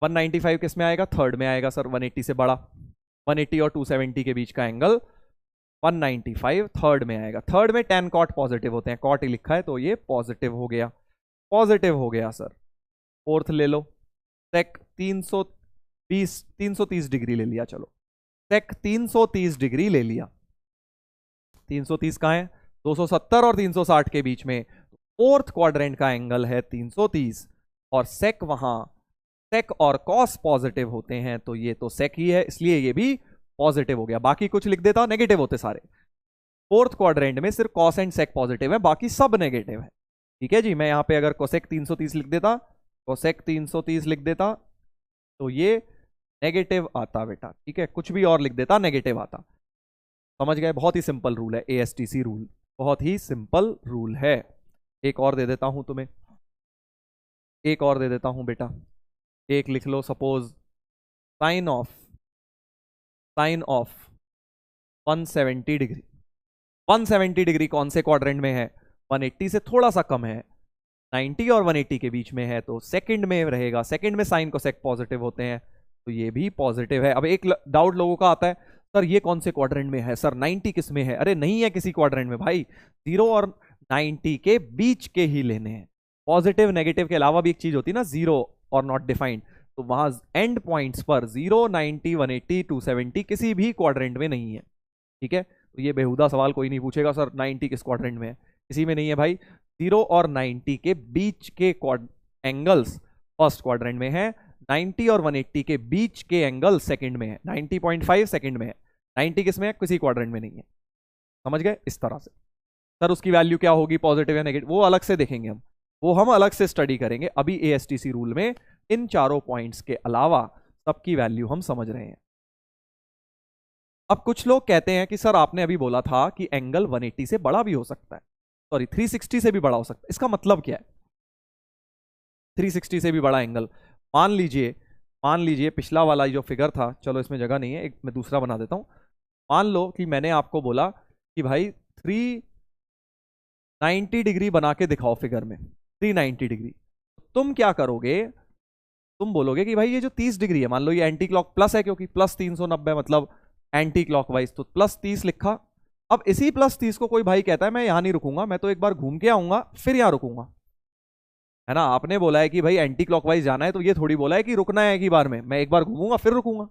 195 किस में आएगा, थर्ड में आएगा सर, 180 से बड़ा, 180 और 270 के बीच का एंगल 195 थर्ड में आएगा। थर्ड में टेन कॉट पॉजिटिव होते हैं, कॉट ही लिखा है तो ये पॉजिटिव हो गया, पॉजिटिव हो गया सर। फोर्थ ले लो, सेक 330 डिग्री ले लिया, चलो सेक 330 डिग्री ले लिया, 330 कहाँ है, 270 और 360 के बीच में, फोर्थ क्वाड्रेंट का एंगल है 330, और सेक वहां, सेक और कॉस पॉजिटिव होते हैं तो ये तो सेक ही है, इसलिए ये भी पॉजिटिव हो गया। बाकी कुछ लिख देता, नेगेटिव होते सारे। फोर्थ क्वाड्रेंट में सिर्फ कॉस एंड सेक पॉजिटिव है, बाकी सब नेगेटिव है। ठीक है जी, मैं यहां पे अगर कोसेक 330 लिख देता, कोसेक 330 लिख देता तो ये नेगेटिव आता बेटा। ठीक है, कुछ भी और लिख देता नेगेटिव आता। समझ गए, बहुत ही सिंपल रूल है, ASTC रूल, बहुत ही सिंपल रूल है। एक और दे देता हूं तुम्हें, एक और दे देता हूं बेटा, एक लिख लो, suppose sine of 170 degree, 170 degree कौन से क्वाड्रेंट में है, 180 से थोड़ा सा कम है, 90 और 180 के बीच में है तो सेकंड में रहेगा, सेकंड में साइन कोसेक पॉजिटिव होते हैं तो ये भी पॉजिटिव है। अब एक डाउट लोगों का आता है, सर ये कौन से क्वाड्रेंट में है, सर 90 किस में है, अरे नहीं है किसी क्वाड्रेंट में भाई, 0 और 90 के बीच के ही लेने हैं। पॉजिटिव नेगेटिव के अलावा भी एक चीज होती है ना, 0 और नॉट डिफाइंड, तो वहां एंड पॉइंट्स पर 0, 90, 180, 270 किसी भी क्वाड्रेंट में नहीं है। ठीक है, तो ये बेहुदा सवाल कोई नहीं पूछेगा, सर 90 किस क्वाड्रेंट में है, किसी में नहीं है भाई। 0 और 90 के बीच के एंगल्स फर्स्ट क्वाड्रेंट में है, 90 और 180 के बीच के एंगल सेकंड में है, 90.5 सेकंड में है, 90 किस में है, किसी क्वाड्रेंट में नहीं है। समझ गए, इस तरह से। सर उसकी वैल्यू क्या होगी, पॉजिटिव या नेगेटिव, वो अलग से देखेंगे हम, वो हम अलग से स्टडी करेंगे। अभी ASTC रूल में इन चारों पॉइंट्स के अलावा सबकी वैल्यू हम समझ रहे हैं। अब कुछ लोग कहते हैं कि सर आपने अभी बोला था कि एंगल 180 से बड़ा भी हो सकता है, सॉरी 360 से भी बड़ा हो सकता है, इसका मतलब क्या है 360 से भी बड़ा एंगल? मान लीजिए पिछला वाला जो फिगर था, चलो इसमें जगह नहीं है, एक मैं दूसरा बना देता हूं। मान लो कि मैंने आपको बोला कि भाई 390 डिग्री बना के दिखाओ फिगर में, 390 डिग्री। तुम क्या करोगे, तुम बोलोगे कि भाई ये जो 30 डिग्री है, मान लो ये एंटी क्लॉक प्लस है क्योंकि प्लस 390 मतलब एंटी क्लॉकवाइज, तो प्लस 30 लिखा। अब इसी प्लस 30 को कोई भाई कहता है मैं यहां नहीं रुकूंगा, मैं तो एक बार घूम के आऊंगा फिर यहां रुकूंगा, है ना। आपने बोला है कि भाई एंटी क्लॉकवाइज जाना है, तो ये थोड़ी बोला है कि रुकना है एक ही बार में, मैं एक बार घूमूंगा फिर रुकूंगा।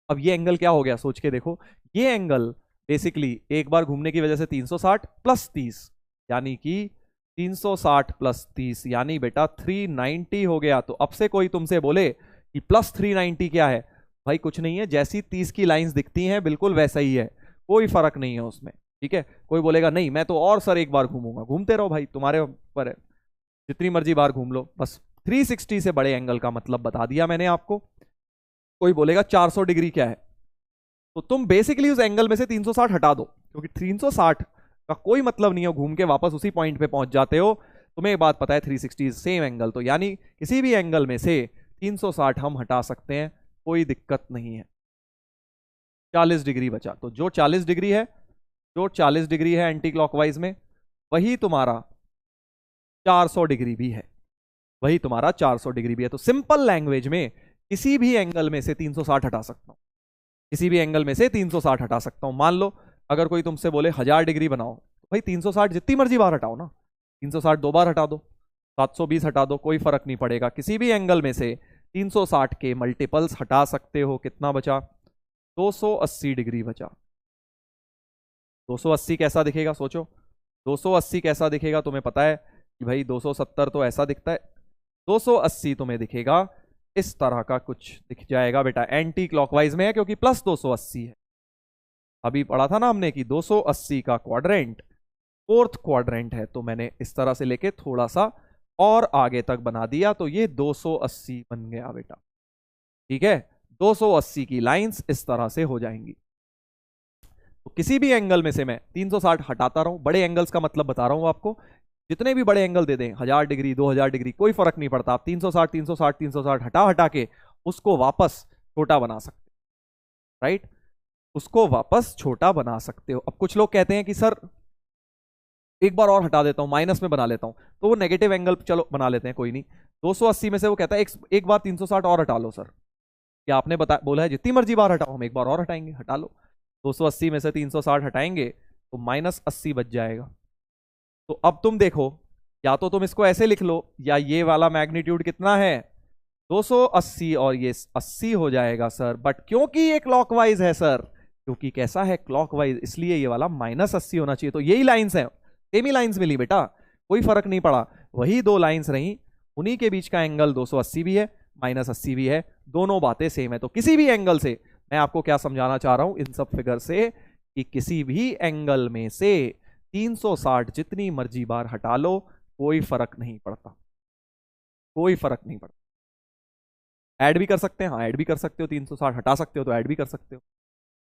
अब ये एंगल क्या हो गया, सोच के देखो, ये एंगल बेसिकली एक बार घूमने की वजह से 360 प्लस 30 यानी कि 360 प्लस 30 यानी बेटा 390 हो गया। तो अब से कोई तुमसे बोले कि प्लस 390 क्या है, भाई कुछ नहीं है, जैसी 30 की लाइंस दिखती हैं बिल्कुल वैसा ही है, कोई फर्क नहीं है उसमें। ठीक है, कोई बोलेगा नहीं मैं तो और सर एक बार घूमूंगा, घूमते रहो भाई, तुम्हारे ऊपर है, जितनी मर्जी बार घूम लो, बस 360 से बड़े एंगल का मतलब बता दिया मैंने आपको। कोई बोलेगा 400 डिग्री क्या है, तो तुम बेसिकली उस एंगल में से 360 हटा दो, क्योंकि 360 का कोई मतलब नहीं है, घूम के वापस उसी पॉइंट पे पहुंच जाते हो। तुम्हें एक बात पता है 360 सेम एंगल, तो यानी किसी भी एंगल में से 360 हम हटा सकते हैं, कोई दिक्कत नहीं है। 40 डिग्री बचा, तो जो 40 डिग्री है, जो 40 डिग्री है एंटी क्लॉकवाइज में, वही तुम्हारा 400 डिग्री भी है, वही तुम्हारा 400 डिग्री भी है। तो सिंपल लैंग्वेज में किसी भी एंगल में से 360 हटा सकता हूं, किसी भी एंगल में से 360 हटा सकता हूं। मान लो अगर कोई तुमसे बोले 1000 डिग्री बनाओ, तो भाई 360 जितनी मर्जी बार हटाओ ना, 360 दो बार हटा दो, 720 हटा दो, कोई फर्क नहीं पड़ेगा। किसी भी एंगल में से 360 के मल्टीपल्स हटा सकते हो। कितना बचा, 280 डिग्री बचा। 280 कैसा दिखेगा सोचो, 280 कैसा दिखेगा, तुम्हें पता है कि भाई 270 तो ऐसा दिखता है, 280 तुम्हें दिखेगा इस तरह का कुछ दिख जाएगा बेटा, एंटी क्लॉकवाइज में है क्योंकि प्लस 280 है। अभी पढ़ा था ना हमने कि 280 का क्वाड्रेंट फोर्थ क्वाड्रेंट है, तो मैंने इस तरह से लेके थोड़ा सा और आगे तक बना दिया, तो ये 280 बन गया बेटा। ठीक है, 280 की लाइंस इस तरह से हो जाएंगी। तो किसी भी एंगल में से मैं 360 हटाता रहूं, बड़े एंगल्स का मतलब बता रहा हूं आपको, जितने भी बड़े एंगल दे दें, 1000 डिग्री 2000 डिग्री कोई फर्क नहीं पड़ता, आप 360 360 360 हटा हटा के उसको वापस छोटा बना सकते, राइट, उसको वापस छोटा बना सकते हो। अब कुछ लोग कहते हैं कि सर एक बार और हटा देता हूं, माइनस में बना लेता हूं, तो वो नेगेटिव एंगल चलो बना लेते हैं, कोई नहीं। 280 में से वो कहता है एक बार 360 और हटा लो सर, क्या आपने बोला है जितनी मर्जी बार हटाओ, हम एक बार और हटाएंगे, हटा लो। 280 में से 360 हटाएंगे तो -80 बच जाएगा। तो अब तुम देखो, या तो तुम इसको ऐसे लिख लो, या ये वाला मैग्नीट्यूड कितना है 280 और ये 80 हो जाएगा सर, बट क्योंकि ये क्लॉकवाइज है सर, क्योंकि कैसा है क्लॉकवाइज, इसलिए ये वाला -80 होना चाहिए। तो यही लाइंस है, सेम ही लाइंस मिली बेटा, कोई फर्क नहीं पड़ा, वही दो लाइंस रही, उन्हीं के बीच का एंगल 280 भी है -80 भी है, दोनों बातें सेम है। तो किसी भी एंगल से, मैं आपको क्या समझाना चाह रहा हूं इन सब फिगर से, कि किसी भी एंगल में से 360 जितनी मर्जी बार हटा लो, कोई फर्क नहीं पड़ता, कोई फर्क नहीं पड़ता। ऐड भी कर सकते हैं, हाँ ऐड भी कर सकते हो, 360 हटा सकते हो तो ऐड भी कर सकते हो,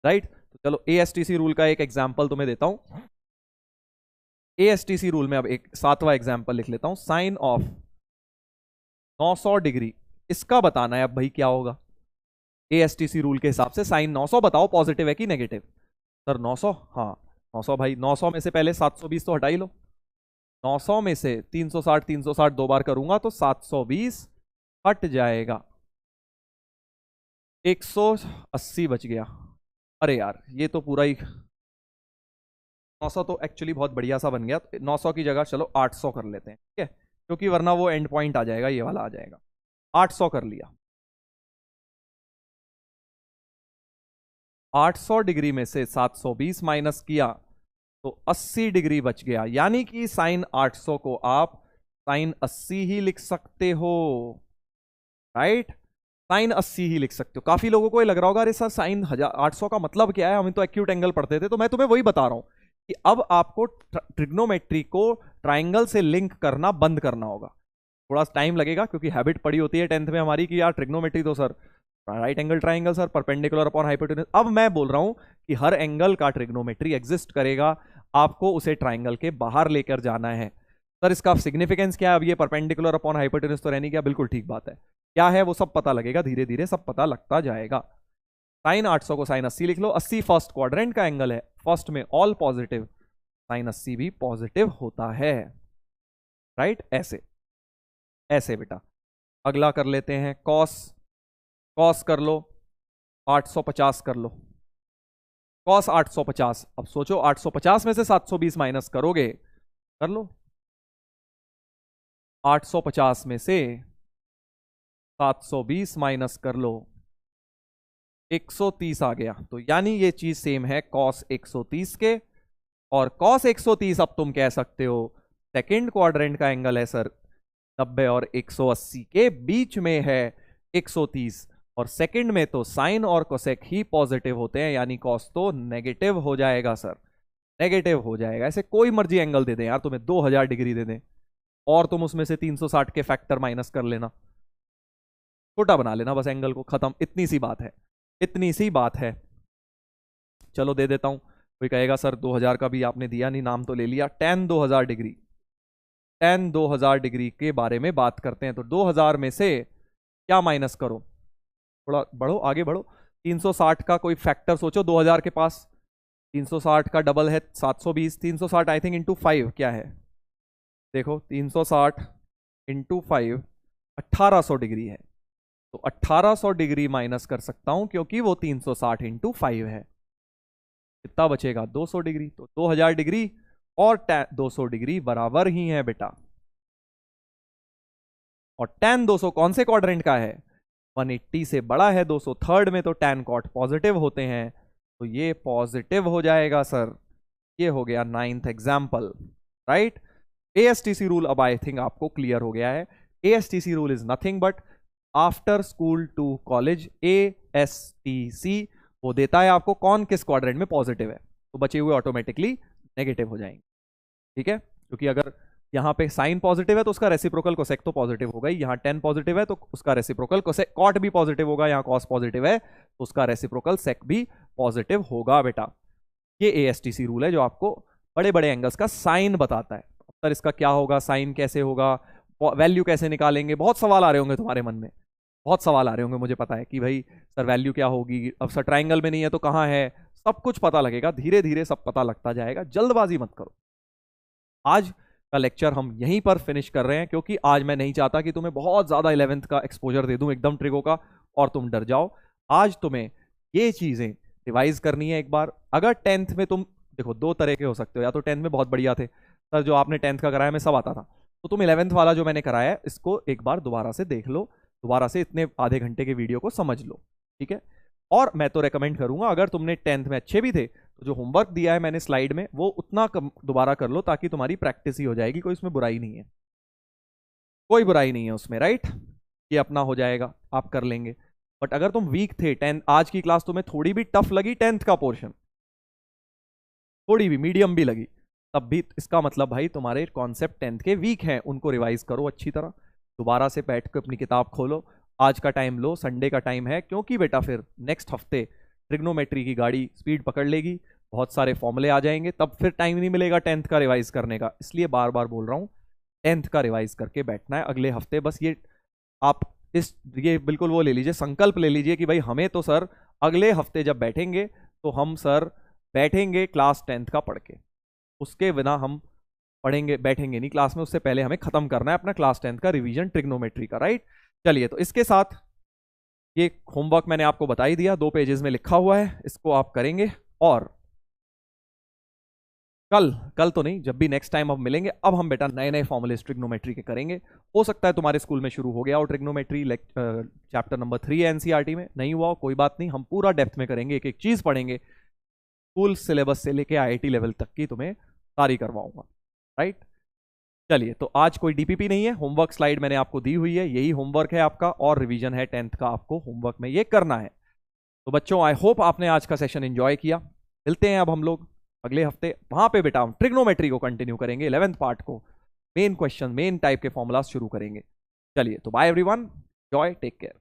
राइट। तो चलो ASTC रूल का एक एग्जांपल तुम्हें देता हूं। ASTC रूल में अब एक 7वां एग्जांपल लिख लेता हूं, साइन ऑफ 900 डिग्री, इसका बताना है अब भाई क्या होगा। ASTC रूल के हिसाब से साइन 900 बताओ पॉजिटिव है कि नेगेटिव। सर 900, हाँ 900 भाई, 900 में से पहले 720 तो हटा ही लो, 900 में से 360 360 दो बार करूंगा तो 720 हट जाएगा, 180 बच गया। अरे यार ये तो पूरा ही 900 तो एक्चुअली बहुत बढ़िया सा बन गया, 900 की जगह चलो 800 कर लेते हैं, ठीक है, क्योंकि वरना वो एंड पॉइंट आ जाएगा, ये वाला आ जाएगा। 800 कर लिया, 800 डिग्री में से 720 माइनस किया तो 80 डिग्री बच गया, यानी कि साइन 800 को आप साइन 80 ही लिख सकते हो, राइट, साइन 80 ही लिख सकते हो। काफी लोगों को ये लग रहा होगा अरे सर साइन 800 का मतलब क्या है, हम तो एक्यूट एंगल पढ़ते थे। तो मैं तुम्हें वही बता रहा हूं कि अब आपको ट्रिग्नोमेट्री को ट्राइंगल से लिंक करना बंद करना होगा, थोड़ा टाइम लगेगा, क्योंकि हैबिट पड़ी होती है 10th में हमारी कि यार ट्रिग्नोमेट्री तो sir right angle triangle sir, perpendicular upon hypotenuse. अब मैं बोल रहा हूं कि हर एंगल का ट्रिग्नोमेट्री एग्जिस्ट करेगा, आपको उसे ट्राइंगल के बाहर लेकर जाना है। सर इसका सिग्निफिकेंस क्या है, अब ये परपेंडिकुलर अपॉन हाइपोटेन्यूज तो रहनी क्या, बिल्कुल ठीक बात है, क्या है वो सब पता लगेगा, धीरे धीरे सब पता लगता जाएगा। साइन 800 को साइन 80 लिख लो, 80 फर्स्ट क्वाड्रेंट का एंगल है, फर्स्ट में ऑल पॉजिटिव, साइन 80 भी पॉजिटिव होता है, राइट, ऐसे ऐसे बेटा। अगला कर लेते हैं कॉस, कॉस कर लो 850 कर लो, कॉस 850। अब सोचो 850 में से 720 माइनस करोगे, कर लो, 850 में से 720 माइनस कर लो, 130 आ गया। तो यानी ये चीज सेम है कॉस 130 के, और कॉस 130 अब तुम कह सकते हो सेकंड क्वाड्रेंट का एंगल है सर, 90 और 180 के बीच में है 130, और सेकंड में तो साइन और कोसेक ही पॉजिटिव होते हैं, यानी कॉस तो नेगेटिव हो जाएगा सर, नेगेटिव हो जाएगा। ऐसे कोई मर्जी एंगल दे दें यार, तुम्हें 2000 डिग्री दे दें और तुम उसमें से 360 के फैक्टर माइनस कर लेना, छोटा बना लेना बस एंगल को, खत्म, इतनी सी बात है, इतनी सी बात है। चलो दे देता हूं, कोई कहेगा सर 2000 का भी आपने दिया नहीं, नाम तो ले लिया, tan 2000 डिग्री, tan 2000 डिग्री के बारे में बात करते हैं। तो 2000 में से क्या माइनस करो, थोड़ा बढ़ो आगे बढ़ो, 360 का कोई फैक्टर सोचो 2000 के पास, 360 का डबल है 720, 360 आई थिंक इंटू 5 क्या है, देखो 360 इंटू 5 1800 डिग्री है, तो 1800 डिग्री माइनस कर सकता हूं क्योंकि वो 360 इंटू 5 है, कितना बचेगा 200 डिग्री। तो 2000 डिग्री और 200 डिग्री बराबर ही है बेटा, और tan 200 कौन से क्वाड्रेंट का है, 180 से बड़ा है 200, थर्ड में तो tan cot पॉजिटिव होते हैं, तो ये पॉजिटिव हो जाएगा सर। ये हो गया 9th example, right. ASTC rule अब आई थिंक आपको क्लियर हो गया है। ASTC rule is nothing but after school to college, ASTC वो देता है आपको कौन किस क्वाड्रेंट में पॉजिटिव है, तो बचे हुए ऑटोमेटिकली नेगेटिव हो जाएंगे, ठीक है, क्योंकि अगर यहाँ पे साइन पॉजिटिव है तो उसका रेसिप्रोकल कोसेक तो पॉजिटिव होगा ही, यहाँ tan पॉजिटिव है तो उसका रेसिप्रोकल कोसेक कॉट भी पॉजिटिव होगा, यहाँ कॉस पॉजिटिव है तो उसका रेसिप्रोकल सेक भी पॉजिटिव होगा बेटा। ये ASTC रूल है जो आपको बड़े बड़े एंगल्स का साइन बताता है। सर इसका क्या होगा, साइन कैसे होगा, वैल्यू कैसे निकालेंगे, बहुत सवाल आ रहे होंगे तुम्हारे मन में, बहुत सवाल आ रहे होंगे मुझे पता है कि भाई सर वैल्यू क्या होगी, अब सर ट्राइंगल में नहीं है तो कहाँ है। सब कुछ पता लगेगा, धीरे धीरे सब पता लगता जाएगा, जल्दबाजी मत करो। आज का लेक्चर हम यहीं पर फिनिश कर रहे हैं, क्योंकि आज मैं नहीं चाहता कि तुम्हें बहुत ज्यादा 11th का एक्सपोजर दे दूं एकदम ट्रिगो का और तुम डर जाओ। आज तुम्हें ये चीजें रिवाइज करनी है एक बार। अगर 10th में तुम देखो, दो तरह के हो सकते हो, या तो 10th में बहुत बढ़िया थे सर, जो आपने 10th का कराया मैं सब आता था, तो तुम 11th वाला जो मैंने कराया है इसको एक बार दोबारा से देख लो, दोबारा से इतने आधे घंटे के वीडियो को समझ लो, ठीक है। और मैं तो रेकमेंड करूंगा, अगर तुमने 10th में अच्छे भी थे तो जो होमवर्क दिया है मैंने स्लाइड में वो उतना दोबारा कर लो, ताकि तुम्हारी प्रैक्टिस ही हो जाएगी। कोई इसमें बुराई नहीं है, कोई बुराई नहीं है उसमें, राइट। ये अपना हो जाएगा, आप कर लेंगे। बट अगर तुम वीक थे, 10 आज की क्लास तुम्हें थोड़ी भी टफ लगी, 10th का पोर्शन थोड़ी भी मीडियम भी लगी, तब भी इसका मतलब भाई तुम्हारे कॉन्सेप्ट 10th के वीक हैं, उनको रिवाइज करो अच्छी तरह। दोबारा से बैठ कर अपनी किताब खोलो, आज का टाइम लो, संडे का टाइम है, क्योंकि बेटा फिर नेक्स्ट हफ्ते ट्रिग्नोमेट्री की गाड़ी स्पीड पकड़ लेगी, बहुत सारे फॉर्मूले आ जाएंगे, तब फिर टाइम नहीं मिलेगा 10th का रिवाइज करने का। इसलिए बार बार बोल रहा हूँ 10th का रिवाइज करके बैठना है अगले हफ्ते। बस ये आप ये बिल्कुल वो ले लीजिए, संकल्प ले लीजिए कि भाई हमें तो सर अगले हफ्ते जब बैठेंगे तो हम सर बैठेंगे क्लास 10th का पढ़ के, उसके बिना हम पढ़ेंगे बैठेंगे नहीं क्लास में। उससे पहले हमें खत्म करना है अपना क्लास 10th का रिवीजन ट्रिग्नोमेट्री का, राइट। चलिए, तो इसके साथ ये होमवर्क मैंने आपको बता ही दिया, 2 पेजेस में लिखा हुआ है, इसको आप करेंगे। और कल तो नहीं, जब भी नेक्स्ट टाइम अब मिलेंगे, अब हम बेटा नए नए फॉर्मूले ट्रिग्नोमेट्री के करेंगे। हो सकता है तुम्हारे स्कूल में शुरू हो गया और ट्रिग्नोमेट्री चैप्टर नंबर 3 है NCERT में, नहीं हुआ हो कोई बात नहीं, हम पूरा डेप्थ में करेंगे, एक एक चीज पढ़ेंगे, स्कूल सिलेबस से लेके IIT लेवल तक की तुम्हें सारी करवाऊंगा, राइट। चलिए, तो आज कोई DPP नहीं है, होमवर्क स्लाइड मैंने आपको दी हुई है, यही होमवर्क है आपका, और रिवीजन है 10th का, आपको होमवर्क में ये करना है। तो बच्चों, आई होप आपने आज का सेशन एंजॉय किया। मिलते हैं अब हम लोग अगले हफ्ते, वहां पे बेटा हम ट्रिग्नोमेट्री को कंटिन्यू करेंगे, 11th पार्ट को, मेन क्वेश्चन मेन टाइप के फॉर्मूलाज शुरू करेंगे। चलिए, तो bye everyone, enjoy, take care.